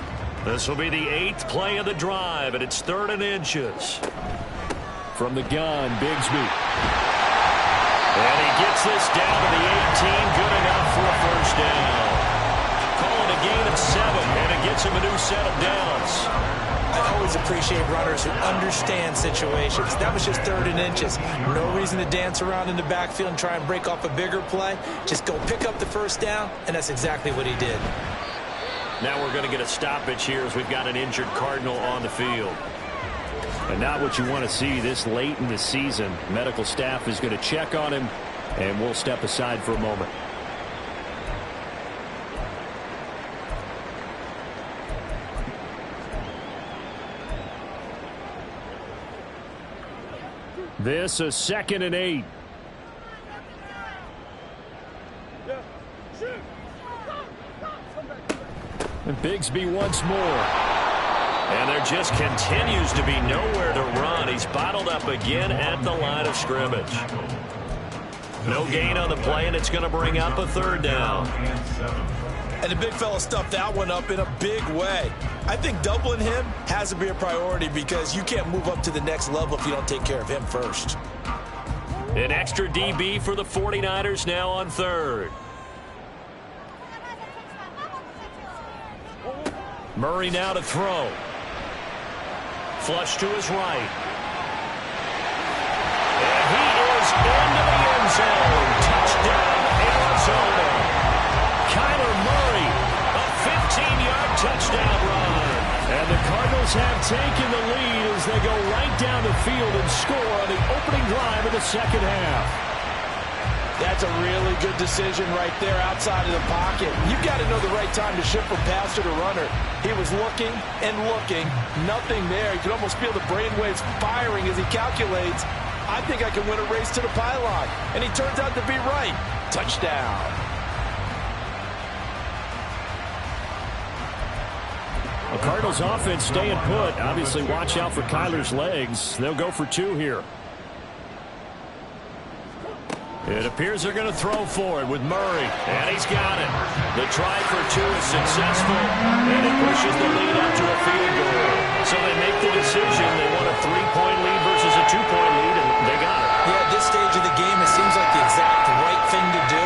This will be the 8th play of the drive, and it's 3rd and inches.
From the gun, Bigsby.
And he gets this down to the 18, good enough for a first down. Calling a gain of 7, and it gets him a new set of downs.
I always appreciate runners who understand situations. That was just 3rd and inches. No reason to dance around in the backfield and try and break off a bigger play. Just go pick up the first down, and that's exactly what he did.
Now we're going to get a stoppage here as we've got an injured Cardinal on the field.
And not what you want to see this late in the season. Medical staff is going to check on him And we'll step aside for a moment. This is 2nd and 8. And Bigsby once more.
And there just continues to be nowhere to run. He's bottled up again at the line of scrimmage. No gain on the play, and it's going to bring up a 3rd down.
And the big fella stuffed that one up in a big way. I think doubling him has to be a priority because you can't move up to the next level if you don't take care of him first.
An extra DB for the 49ers now on 3rd. Murray now to throw. Flush to his right. And he is into the end zone. Touchdown, Arizona. Kyler Murray, a 15-yard touchdown run.
And the Cardinals have taken the lead as they go right down the field and score on the opening drive of the 2nd half.
That's a really good decision right there outside of the pocket. You've got to know the right time to shift from passer to runner. He was looking and looking, nothing there. You can almost feel the brainwaves firing as he calculates, I think I can win a race to the pylon. And he turns out to be right. Touchdown.
The Cardinals offense staying put. Obviously, watch out for Kyler's legs. They'll go for 2 here.
It appears they're going to throw for it with Murray. And he's got it. The try for 2 is successful. And it pushes the lead up to a field goal. So they make the decision. They want a 3-point lead versus a 2-point lead, and they got it.
Yeah, at this stage of the game, it seems like the exact right thing to do.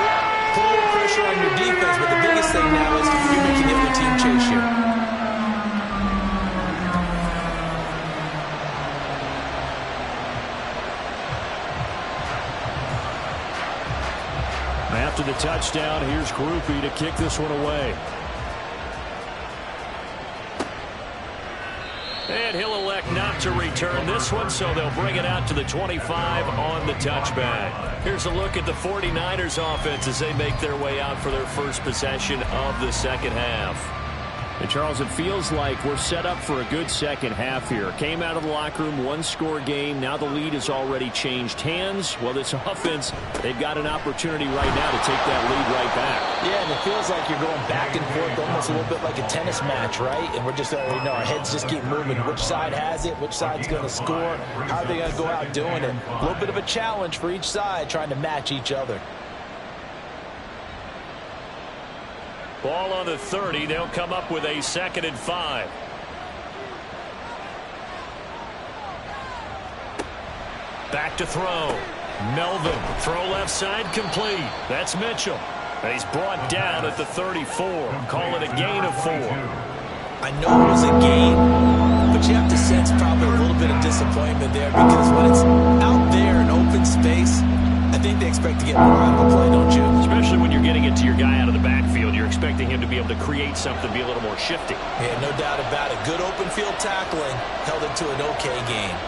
Put a little pressure on your defense, but the biggest thing now is you're making the other team chase you.
After the touchdown, here's Groupie to kick this one away.
And he'll elect not to return this one, so they'll bring it out to the 25 on the touchback. Here's a look at the 49ers offense as they make their way out for their first possession of the 2nd half.
And Charles, it feels like we're set up for a good 2nd half here. Came out of the locker room, 1-score game. Now the lead has already changed hands. Well, this offense, they've got an opportunity right now to take that lead right back.
Yeah, and it feels like you're going back and forth almost a little bit like a tennis match, right? And we're just already know our heads just keep moving. Which side has it? Which side's going to score? How are they going to go out doing it? A little bit of a challenge for each side trying to match each other.
Ball on the 30. They'll come up with a 2nd and 5. Back to throw. Melvin. Throw left side complete. That's Mitchell. And he's brought down at the 34. Call it a gain of 4.
I know it was a gain, but you have to sense probably a little bit of disappointment there because when it's out there in open space, I think they expect to get more out of the play, don't you?
Especially when you're getting it to your guy out of the backfield. You're expecting him to be able to create something, be a little more shifty.
Yeah, no doubt about it. Good open field tackling held it to an okay game.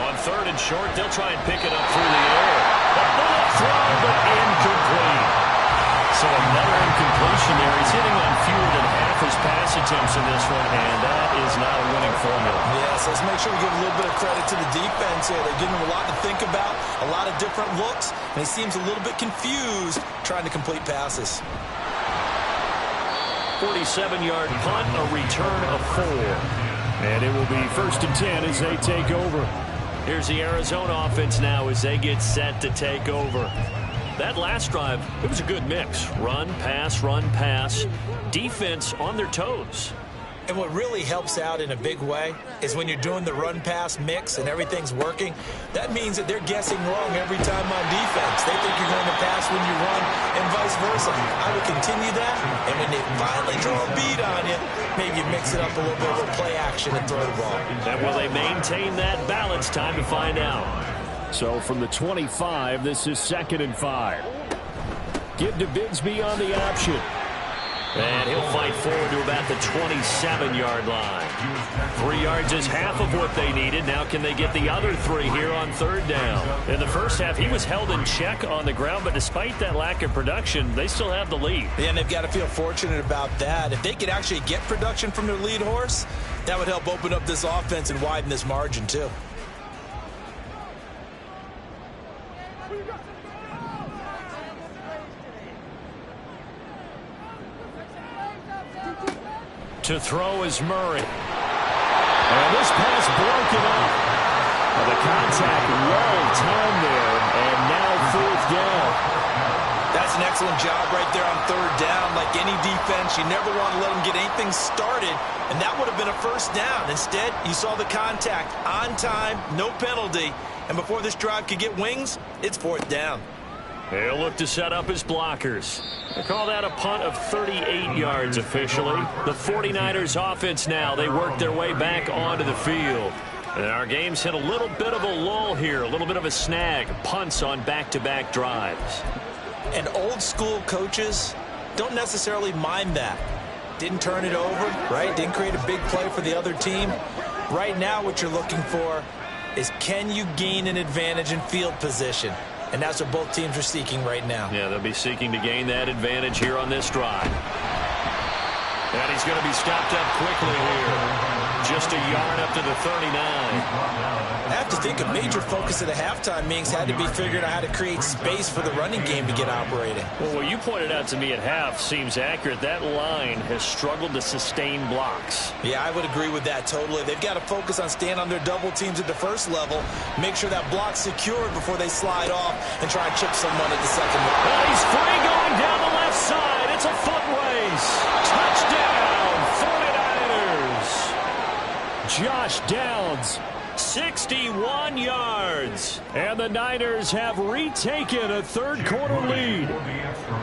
On 3rd and short, they'll try and pick it up through the air. A bullet throw, but incomplete. So another incompletion there. He's hitting on fewer than half his pass attempts in this one, and that is not a winning formula.
Yes, let's make sure we give a little bit of credit to the defense here. They're giving him a lot to think about, a lot of different looks, and he seems a little bit confused trying to complete passes.
47-yard punt, a return of 4.
And it will be 1st and 10 as they take over.
Here's the Arizona offense now as they get set to take over. That last drive, it was a good mix. Run, pass, defense on their toes.
And what really helps out in a big way is when you're doing the run-pass mix and everything's working, that means that they're guessing wrong every time on defense. They think you're going to pass when you run and vice versa. I would continue that, and when they finally draw a beat on you, maybe you mix it up a little bit with play action and throw the ball.
And will they maintain that balance? Time to find out.
So from the 25, this is 2nd and 5. Give to Bigsby on the option.
And he'll fight forward to about the 27-yard line. 3 yards is half of what they needed. Now can they get the other 3 here on third down? In the first half, he was held in check on the ground, but despite that lack of production, they still have the lead.
Yeah, and they've got to feel fortunate about that. If they could actually get production from their lead horse, that would help open up this offense and widen this margin too.
To throw is Murray. And this pass broken up. Well, the contact well timed there, and now 4th down.
That's an excellent job right there on third down. Like any defense, you never want to let them get anything started, and that would have been a first down. Instead, you saw the contact on time, no penalty, and before this drive could get wings, it's 4th down.
He'll look to set up his blockers. They call that a punt of 38 yards officially. The 49ers offense now, they work their way back onto the field. And our game's hit a little bit of a lull here, a little bit of a snag. Punts on back-to-back drives.
And old school coaches don't necessarily mind that. Didn't turn it over, right? Didn't create a big play for the other team. Right now what you're looking for is, can you gain an advantage in field position? And that's what both teams are seeking right now.
Yeah, they'll be seeking to gain that advantage here on this drive. And he's going to be stopped up quickly here. Just a yard up to the 39.
I have to think a major focus at the halftime meetings had to be figuring out how to create space for the running game to get operating.
Well, what you pointed out to me at half seems accurate. That line has struggled to sustain blocks.
Yeah, I would agree with that totally. They've got to focus on staying on their double teams at the first level, make sure that block's secured before they slide off and try and chip someone at the second level.
Well, he's free going down the left side. It's a foot race. Touchdown, 49ers. Josh Downs, 61 yards. And the Niners have retaken a third-quarter lead.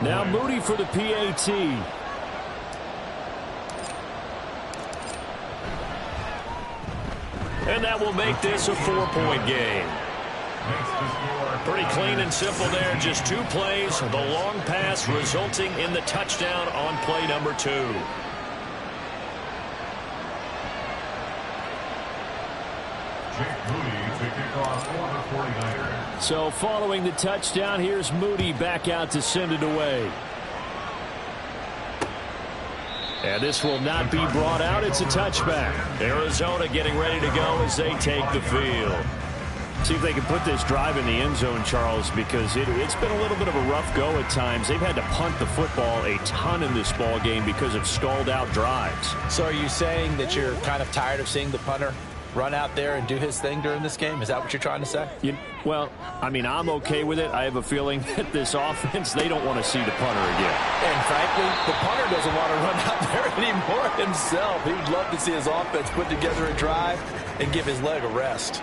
Now Moody for the PAT. And that will make this a 4-point game. Pretty clean and simple there. Just 2 plays. The long pass resulting in the touchdown on play number 2. So following the touchdown, here's Moody back out to send it away. And this will not be brought out. It's a touchback. Arizona getting ready to go as they take the field. See if they can put this drive in the end zone, Charles, because it's been a little bit of a rough go at times. They've had to punt the football a ton in this ball game because of stalled out drives.
So are you saying that you're kind of tired of seeing the punter run out there and do his thing during this game? Is that what you're trying to say?
Well, I mean, I'm okay with it. I have a feeling that this offense, they don't want to see the punter again.
And frankly, the punter doesn't want to run out there anymore himself. He would love to see his offense put together a drive and give his leg a rest.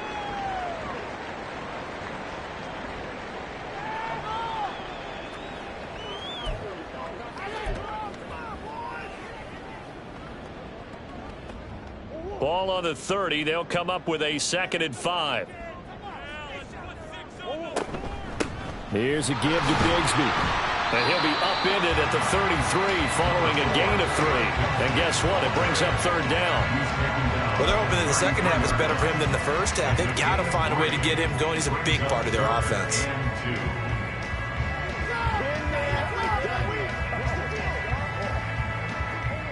Ball on the 30. They'll come up with a 2nd and 5.
Here's a give to Bigsby.
And he'll be upended at the 33 following a gain of 3. And guess what? It brings up 3rd down.
Well, they're hoping that the second half is better for him than the first half. They've got to find a way to get him going. He's a big part of their offense.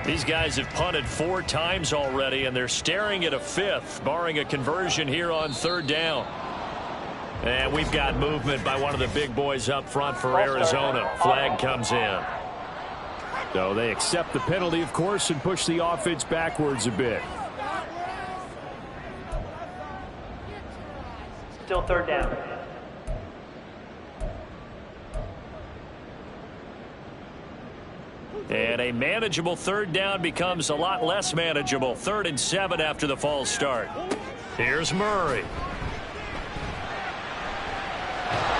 These guys have punted 4 times already, and they're staring at a 5th, barring a conversion here on 3rd down. And we've got movement by one of the big boys up front for Arizona. Flag comes in.
So they accept the penalty, of course, and push the offense backwards a bit.
Still 3rd down.
And a manageable 3rd down becomes a lot less manageable. 3rd and 7 after the false start. Here's Murray.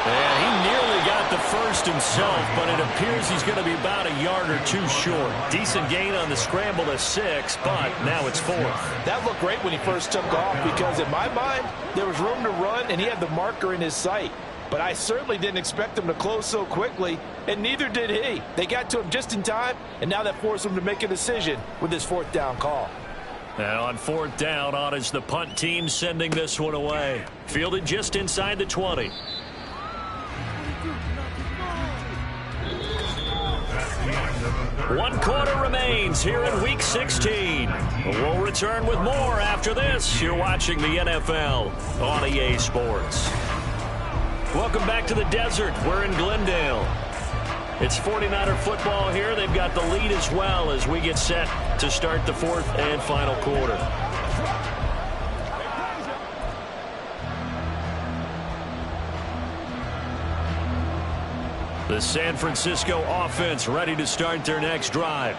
And he nearly got the first himself, but it appears he's going to be about a yard or 2 short. Decent gain on the scramble to 6, but now it's 4th.
That looked great when he first took off because in my mind, there was room to run and he had the marker in his sight. but I certainly didn't expect them to close so quickly, and neither did he. They got to him just in time, and now that forced him to make a decision with his 4th down call.
And on 4th down, on is the punt team sending this one away. Fielded just inside the 20. One quarter remains here in Week 16. We'll return with more after this. You're watching the NFL on EA Sports. Welcome back to the desert. We're in Glendale. It's 49er football here. They've got the lead as well as we get set to start the 4th and final quarter. The San Francisco offense ready to start their next drive.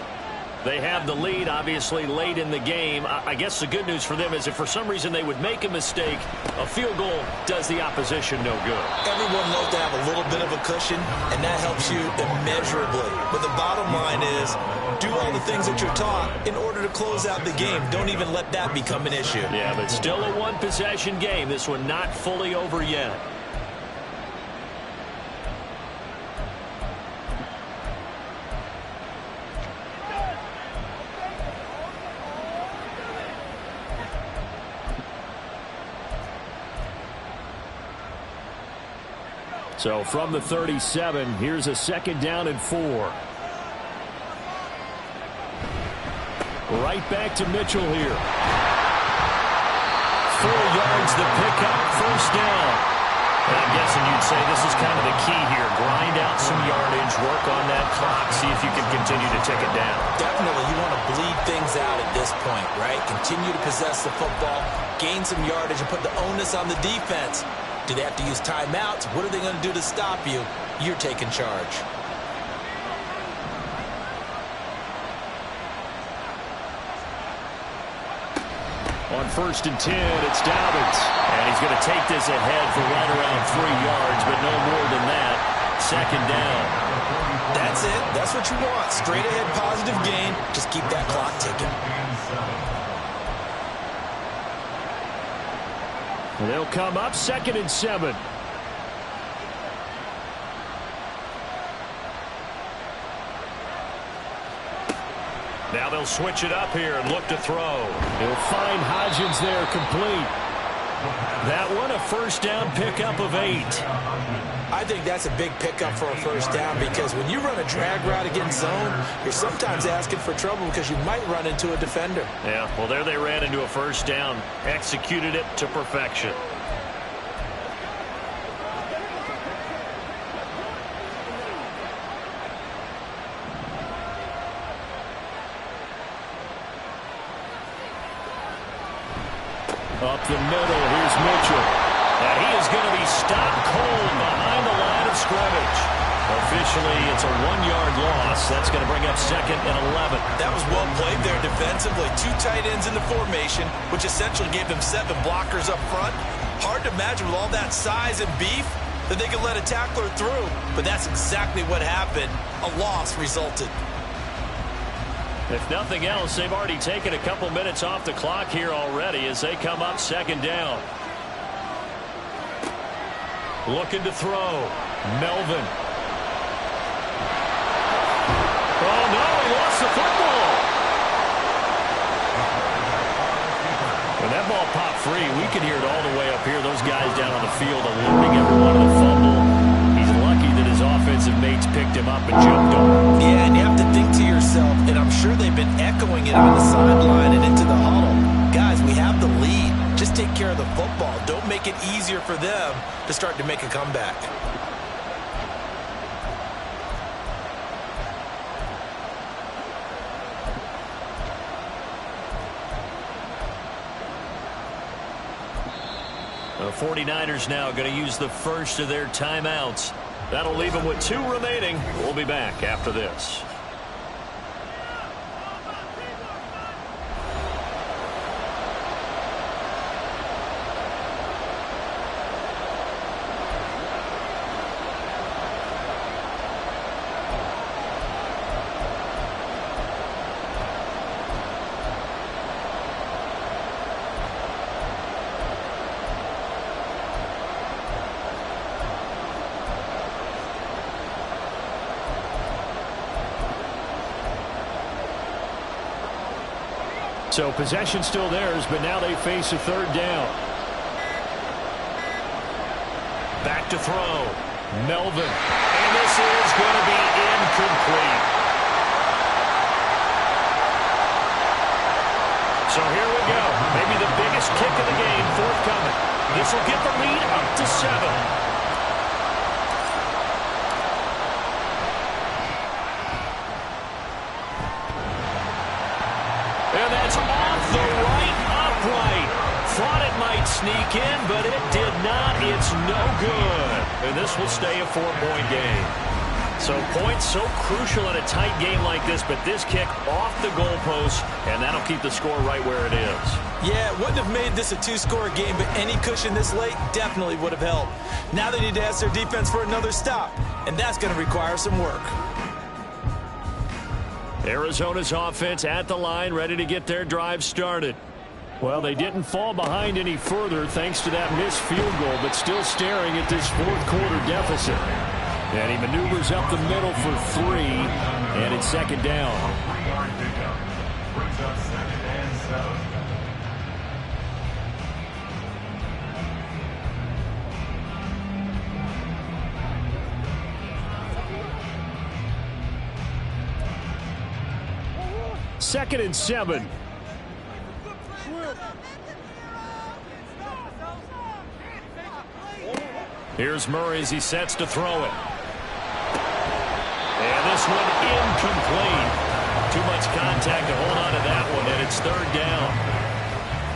They have the lead, obviously, late in the game. I guess the good news for them is if for some reason they would make a mistake, a field goal does the opposition no good.
Everyone loves to have a little bit of a cushion, and that helps you immeasurably. But the bottom line is, do all the things that you're taught in order to close out the game. Don't even let that become an issue.
Yeah, but still a one-possession game. This one not fully over yet.
So from the 37, here's a 2nd down and 4. Right back to Mitchell here.
4 yards the pickup, 1st down. And I'm guessing you'd say this is kind of the key here. Grind out some yardage, work on that clock, see if you can continue to tick it down.
Definitely, you want to bleed things out at this point, right? Continue to possess the football, gain some yardage, and put the onus on the defense. Do they have to use timeouts? What are they going to do to stop you? You're taking charge.
On 1st and 10, it's Dobbins.
And he's going to take this ahead for right around 3 yards, but no more than that. 2nd down.
That's it. That's what you want. Straight ahead positive gain. Just keep that clock ticking.
They'll come up 2nd and 7.
Now they'll switch it up here and look to throw.
He'll find Hodgins there complete.
That one a 1st down pickup of 8.
I think that's a big pickup for a 1st down because when you run a drag route against zone, you're sometimes asking for trouble because you might run into a defender.
Yeah, well, there they ran into a 1st down. Executed it to perfection.
Up the middle, here's Mitchell.
And he is going to be stopped cold behind the line of scrimmage. Officially, it's a 1-yard loss. That's going to bring up 2nd and 11.
That was well played there defensively. 2 tight ends in the formation, which essentially gave them 7 blockers up front. Hard to imagine with all that size and beef that they could let a tackler through. But that's exactly what happened. A loss resulted.
If nothing else, they've already taken a couple minutes off the clock here already as they come up 2nd down. Looking to throw. Melvin. Oh, no, he lost the football. When that ball popped free, we could hear it all the way up here. Those guys down on the field alerting everyone to the fumble. He's lucky that his offensive mates picked him up and jumped on him.
Yeah, and you have to think to yourself, and I'm sure they've been echoing it on the sideline and into the huddle. Guys, we have the lead. Just take care of the football. Don't make it easier for them to start to make a comeback.
The 49ers now going to use the first of their timeouts. That'll leave them with 2 remaining. We'll be back after this.
So possession still theirs, but now they face a third down. Back to throw. Melvin. And this is going to be incomplete. So here we go. Maybe the biggest kick of the game forthcoming. This will get the lead up to 7. And that's off the right upright. Thought it might sneak in, but it did not. It's no good. And this will stay a 4-point game. So points so crucial in a tight game like this, but this kick off the goalpost, and that'll keep the score right where it is.
Yeah, it wouldn't have made this a 2-score game, but any cushion this late definitely would have helped. Now they need to ask their defense for another stop, and that's going to require some work.
Arizona's offense at the line, ready to get their drive started. Well, they didn't fall behind any further thanks to that missed field goal, but still staring at this fourth-quarter deficit. And he maneuvers up the middle for 3, and it's second down. Second and 7. Here's Murray as he sets to throw it. And this one incomplete. Too much contact to hold on to that one, and it's third down.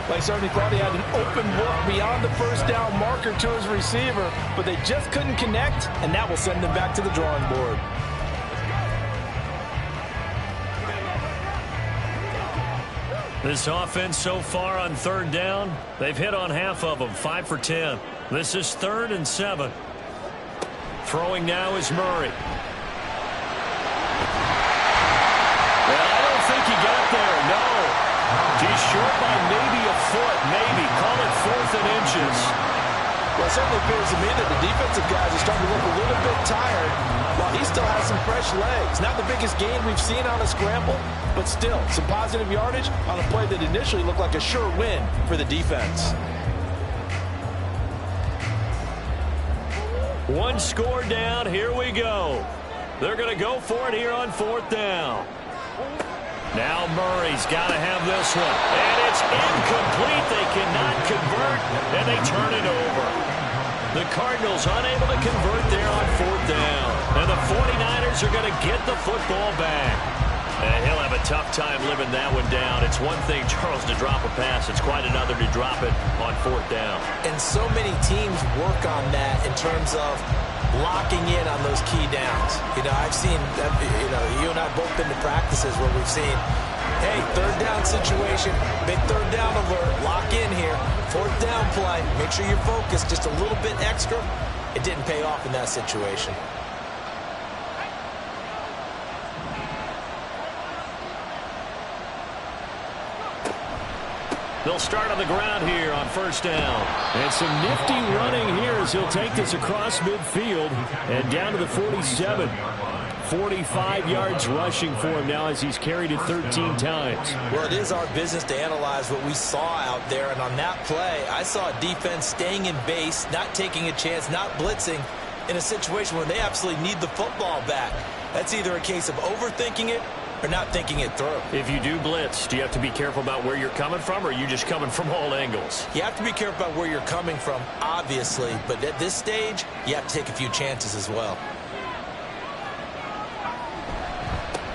Well, he certainly thought he had an open look beyond the first down marker to his receiver, but they just couldn't connect, and that will send them back to the drawing board.
This offense so far on third down, they've hit on half of them, 5 for 10. This is 3rd and 7. Throwing now is Murray. And I don't think he got there, no. He's short by maybe a foot, maybe. Call it 4th and inches.
Well, it certainly appears to me that the defensive guys are starting to look a little bit tired, while he still has some fresh legs. Not the biggest gain we've seen on a scramble, but still some positive yardage on a play that initially looked like a sure win for the defense.
One score down, here we go. They're going to go for it here on 4th down. Now Murray's got to have this one. And it's incomplete. They cannot convert, and they turn it over. The Cardinals unable to convert there on 4th down. And the 49ers are going to get the football back. And he'll have a tough time living that one down. It's one thing, Charles, to drop a pass. It's quite another to drop it on 4th down.
And so many teams work on that in terms of locking in on those key downs. You know, I've seen, you and I both been to practices where we've seen, hey, 3rd down situation, big 3rd down alert, lock in here, 4th down play, make sure you're focused just a little bit extra. It didn't pay off in that situation.
They'll start on the ground here on 1st down. And some nifty running here as he'll take this across midfield and down to the 47. 45 yards rushing for him now as he's carried it 13 times.
Well, it is our business to analyze what we saw out there. And on that play, I saw a defense staying in base, not taking a chance, not blitzing in a situation where they absolutely need the football back. That's either a case of overthinking it or not thinking it through.
If you do blitz, do you have to be careful about where you're coming from, or are you just coming from all angles?
You have to be careful about where you're coming from, obviously, but at this stage, you have to take a few chances as well.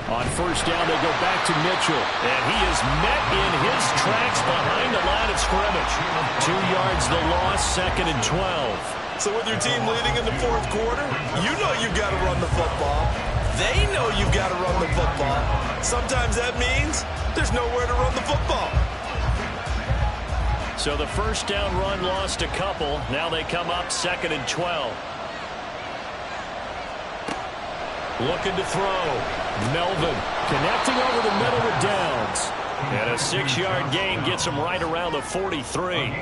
On 1st down, they go back to Mitchell, and he is met in his tracks behind the line of scrimmage. 2 yards the loss, 2nd and 12.
So with your team leading in the 4th quarter, you know you've got to run the football. They know you've got to run the football. Sometimes that means there's nowhere to run the football.
So the 1st down run lost a couple. Now they come up 2nd and 12. Looking to throw. Melvin connecting over the middle with Downs. And a 6-yard gain gets him right around the 43.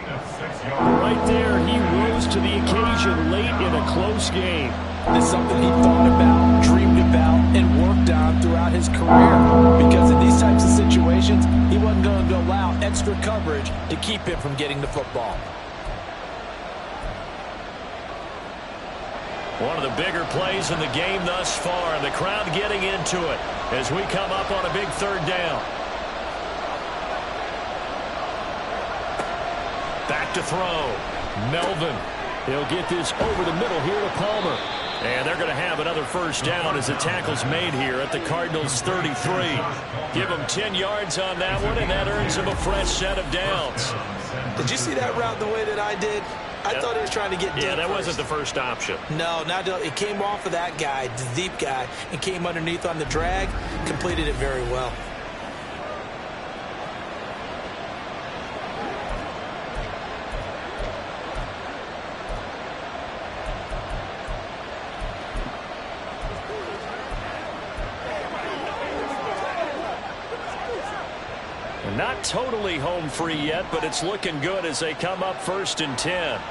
Right there, he rose to the occasion late in a close game.
It's something he thought about, dreamed about, and worked on throughout his career. Because in these types of situations, he wasn't going to allow extra coverage to keep him from getting the football.
One of the bigger plays in the game thus far, and the crowd getting into it as we come up on a big third down. Back to throw. Melvin.
He'll get this over the middle here to Palmer.
And they're going to have another first down as the tackle's made here at the Cardinals' 33. Give them 10 yards on that one, and that earns them a fresh set of downs.
Did you see that route the way that I did? I thought he was trying to get deep.
Yeah, that
first.
wasn't the first option.
No, it came off of that guy, the deep guy, and came underneath on the drag, completed it very well.
Not totally home free yet, but it's looking good as they come up 1st and 10.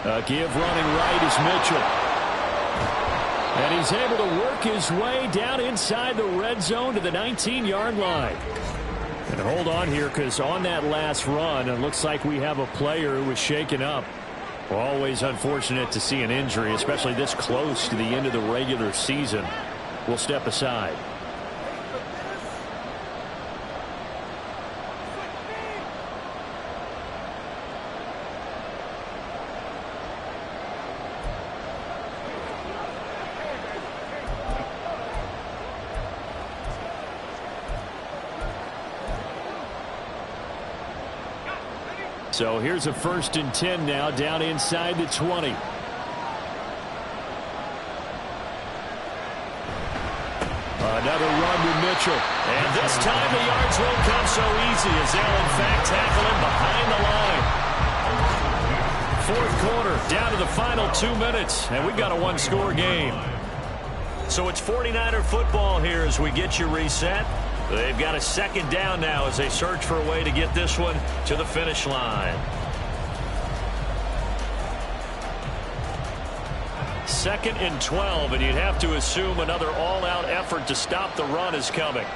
A give running right is Mitchell. And he's able to work his way down inside the red zone to the 19-yard line. And hold on here, because on that last run, it looks like we have a player who was shaken up. Always unfortunate to see an injury, especially this close to the end of the regular season. We'll step aside. So here's a 1st and 10 now down inside the 20. Another run with Mitchell.
And this time the yards won't come so easy as they'll in fact tackle him behind the line. 4th quarter, down to the final 2 minutes, and we've got a 1-score game. So it's 49er football here as we get you reset. They've got a 2nd down now as they search for a way to get this one to the finish line. 2nd and 12, and you'd have to assume another all-out effort to stop the run is coming.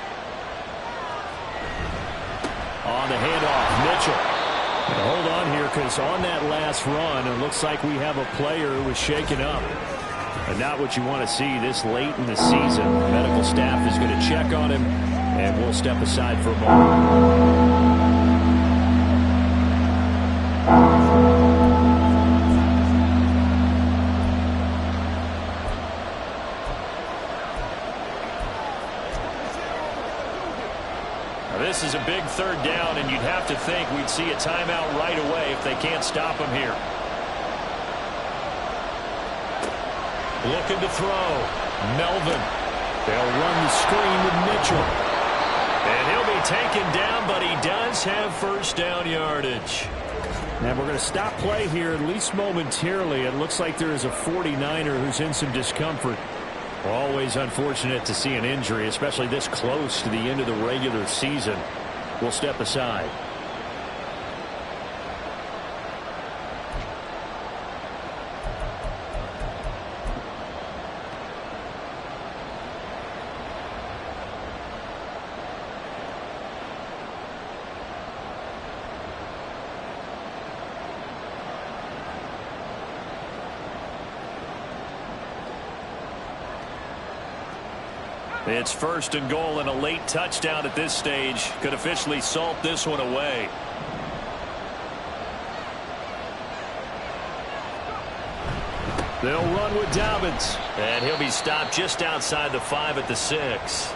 On the handoff, Mitchell. And hold on here, because on that last run, it looks like we have a player who was shaken up. And not what you want to see this late in the season. Medical staff is going to check on him, and we'll step aside for a moment.
This is a big 3rd down, and you'd have to think we'd see a timeout right away if they can't stop him here. Looking to throw. Melvin.
They'll run the screen with Mitchell.
And he'll be taken down, but he does have 1st down yardage.
And we're going to stop play here, at least momentarily. It looks like there is a 49er who's in some discomfort. Always unfortunate to see an injury, especially this close to the end of the regular season. We'll step aside.
It's 1st and goal, and a late touchdown at this stage could officially salt this one away.
They'll run with Dobbins.
And he'll be stopped just outside the 5 at the 6.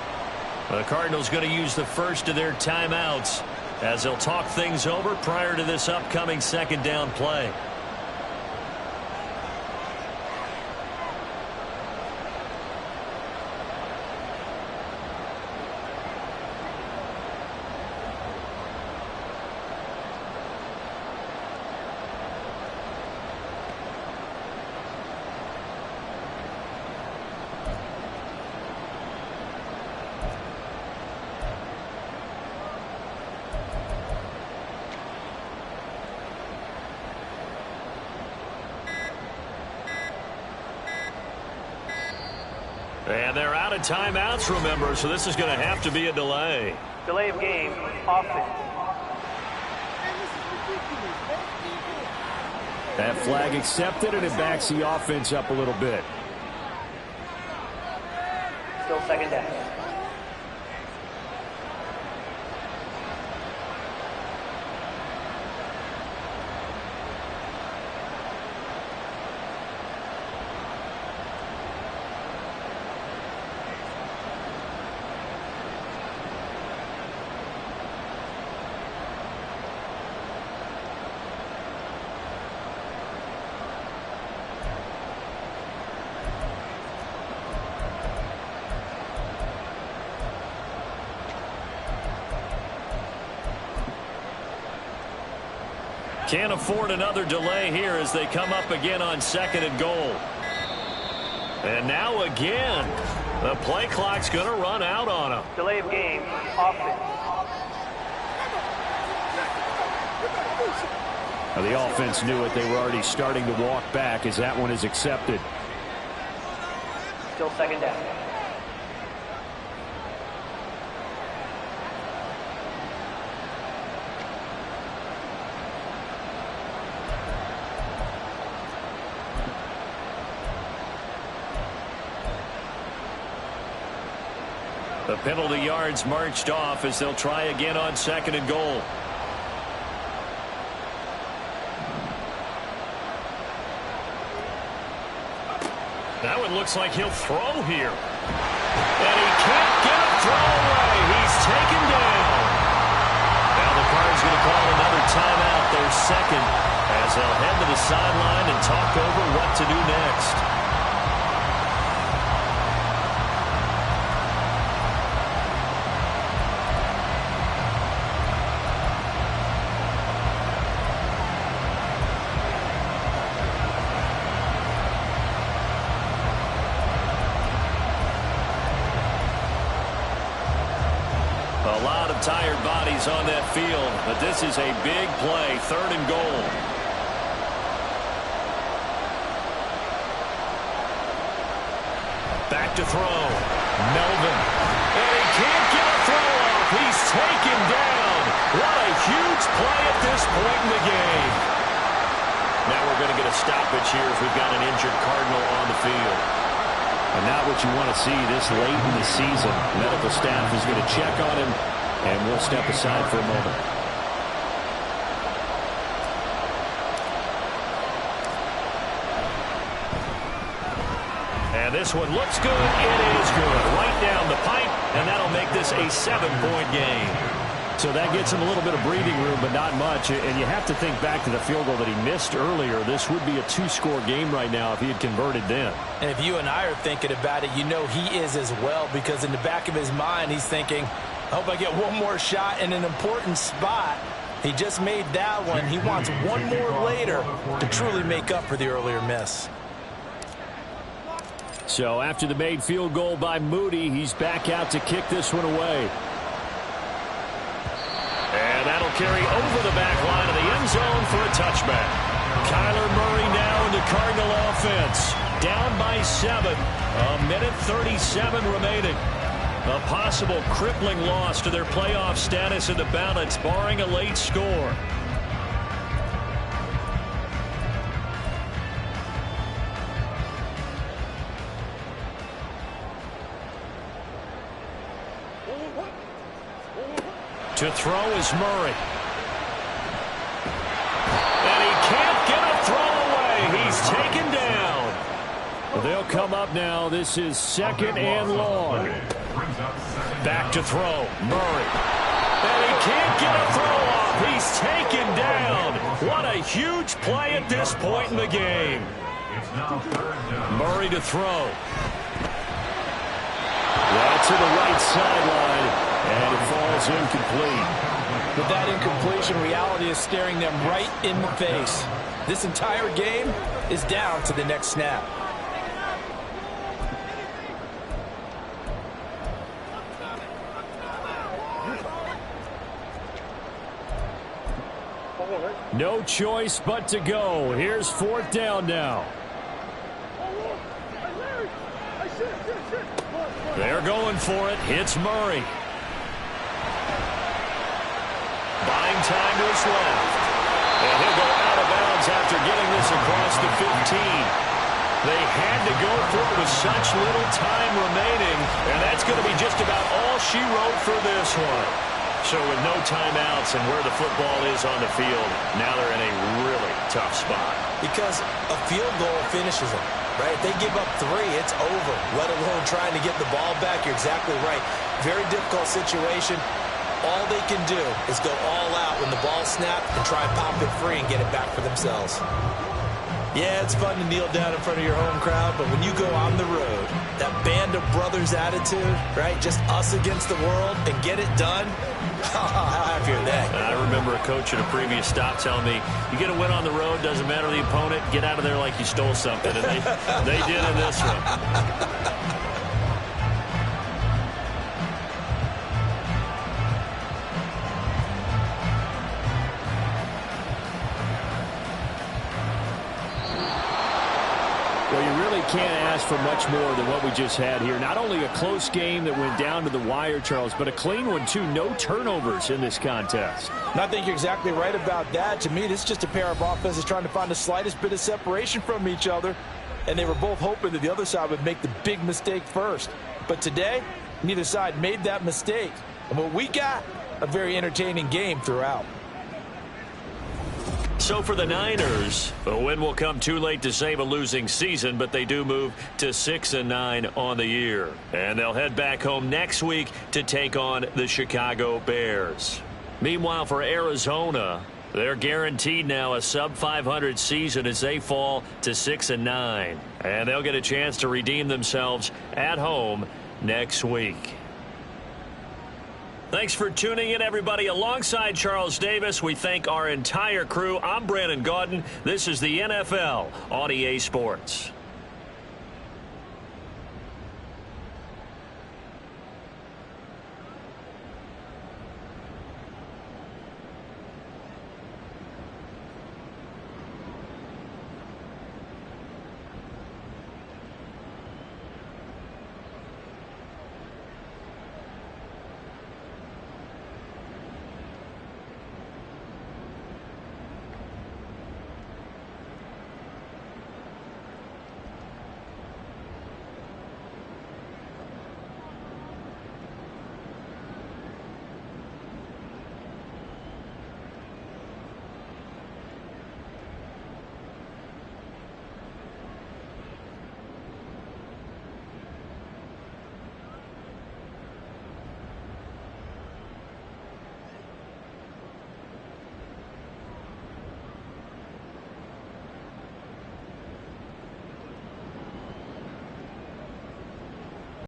The Cardinals going to use the first of their timeouts as they'll talk things over prior to this upcoming 2nd down play. And they're out of timeouts, remember, so this is going to have to be a delay.
Delay of game, offense.
That flag accepted, and it backs the offense up a little bit.
Still second down.
Can't afford another delay here as they come up again on 2nd and goal. And now again, the play clock's going to run out on them.
Delay of game, offense.
Now, the offense knew it. They were already starting to walk back as that one is accepted.
Still second down.
The penalty yards marched off as they'll try again on 2nd and goal. That one looks like he'll throw here. And he can't get a throw away. He's taken down. Now the Cards going to call another timeout, their second, as they'll head to the sideline and talk over what to do next. A lot of tired bodies on that field, but this is a big play, 3rd and goal. Back to throw. Melvin. And he can't get a throw off. He's taken down. What a huge play at this point in the game. Now we're going to get a stoppage here as we've got an injured Cardinal on the field.
And not what you want to see this late in the season. Medical staff is going to check on him, and we'll step aside for a moment.
And this one looks good. It is good. Right down the pipe, and that'll make this a 7-point game.
So that gets him a little bit of breathing room, but not much. And you have to think back to the field goal that he missed earlier. This would be a 2-score game right now if he had converted then.
And if you and I are thinking about it, you know he is as well, because in the back of his mind, he's thinking, I hope I get one more shot in an important spot. He just made that one. He wants one more later to truly make up for the earlier miss.
So after the made field goal by Moody, he's back out to kick this one away.
And that'll carry over the back line of the end zone for a touchback. Kyler Murray now in the Cardinal offense. Down by 7. 1:37 remaining. A possible crippling loss to their playoff status in the balance, barring a late score. To throw is Murray. And he can't get a throw away. He's taken down.
They'll come up now. This is 2nd and long.
Back to throw. Murray. And he can't get a throw off. He's taken down. What a huge play at this point in the game. Murray to throw.
That's to the right sideline. And it falls incomplete.
With that incompletion, reality is staring them right in the face. This entire game is down to the next snap.
No choice but to go. Here's 4th down now. going for it. It's Murray. Buying time to his left. And he'll go out of bounds after getting this across the 15. They had to go for it with such little time remaining, and that's going to be just about all she wrote for this one. So with no timeouts and where the football is on the field, now they're in a really tough spot.
Because a field goal finishes them, right? If they give up 3, it's over, let alone trying to get the ball back. You're exactly right. Very difficult situation. All they can do is go all out when the ball snapped and try and pop it free and get it back for themselves. Yeah, it's fun to kneel down in front of your home crowd, but when you go on the road, that band of brothers attitude, right, just us against the world, and get it done, how happy are they?
I remember a coach at a previous stop telling me, you get a win on the road, doesn't matter the opponent, get out of there like you stole something, and they did in this one. Well, you really can't ask for much more than what we just had here. Not only a close game that went down to the wire, Charles, but a clean one, too. No turnovers in this contest.
And I think you're exactly right about that. To me, this is just a pair of offenses trying to find the slightest bit of separation from each other. And they were both hoping that the other side would make the big mistake first. But today, neither side made that mistake. And what we got, a very entertaining game throughout.
So for the Niners, a win will come too late to save a losing season, but they do move to 6-9 on the year. And they'll head back home next week to take on the Chicago Bears. Meanwhile, for Arizona, they're guaranteed now a sub-500 season as they fall to 6-9. And they'll get a chance to redeem themselves at home next week. Thanks for tuning in, everybody. Alongside Charles Davis, we thank our entire crew. I'm Brandon Gaudin. This is the NFL on EA Sports.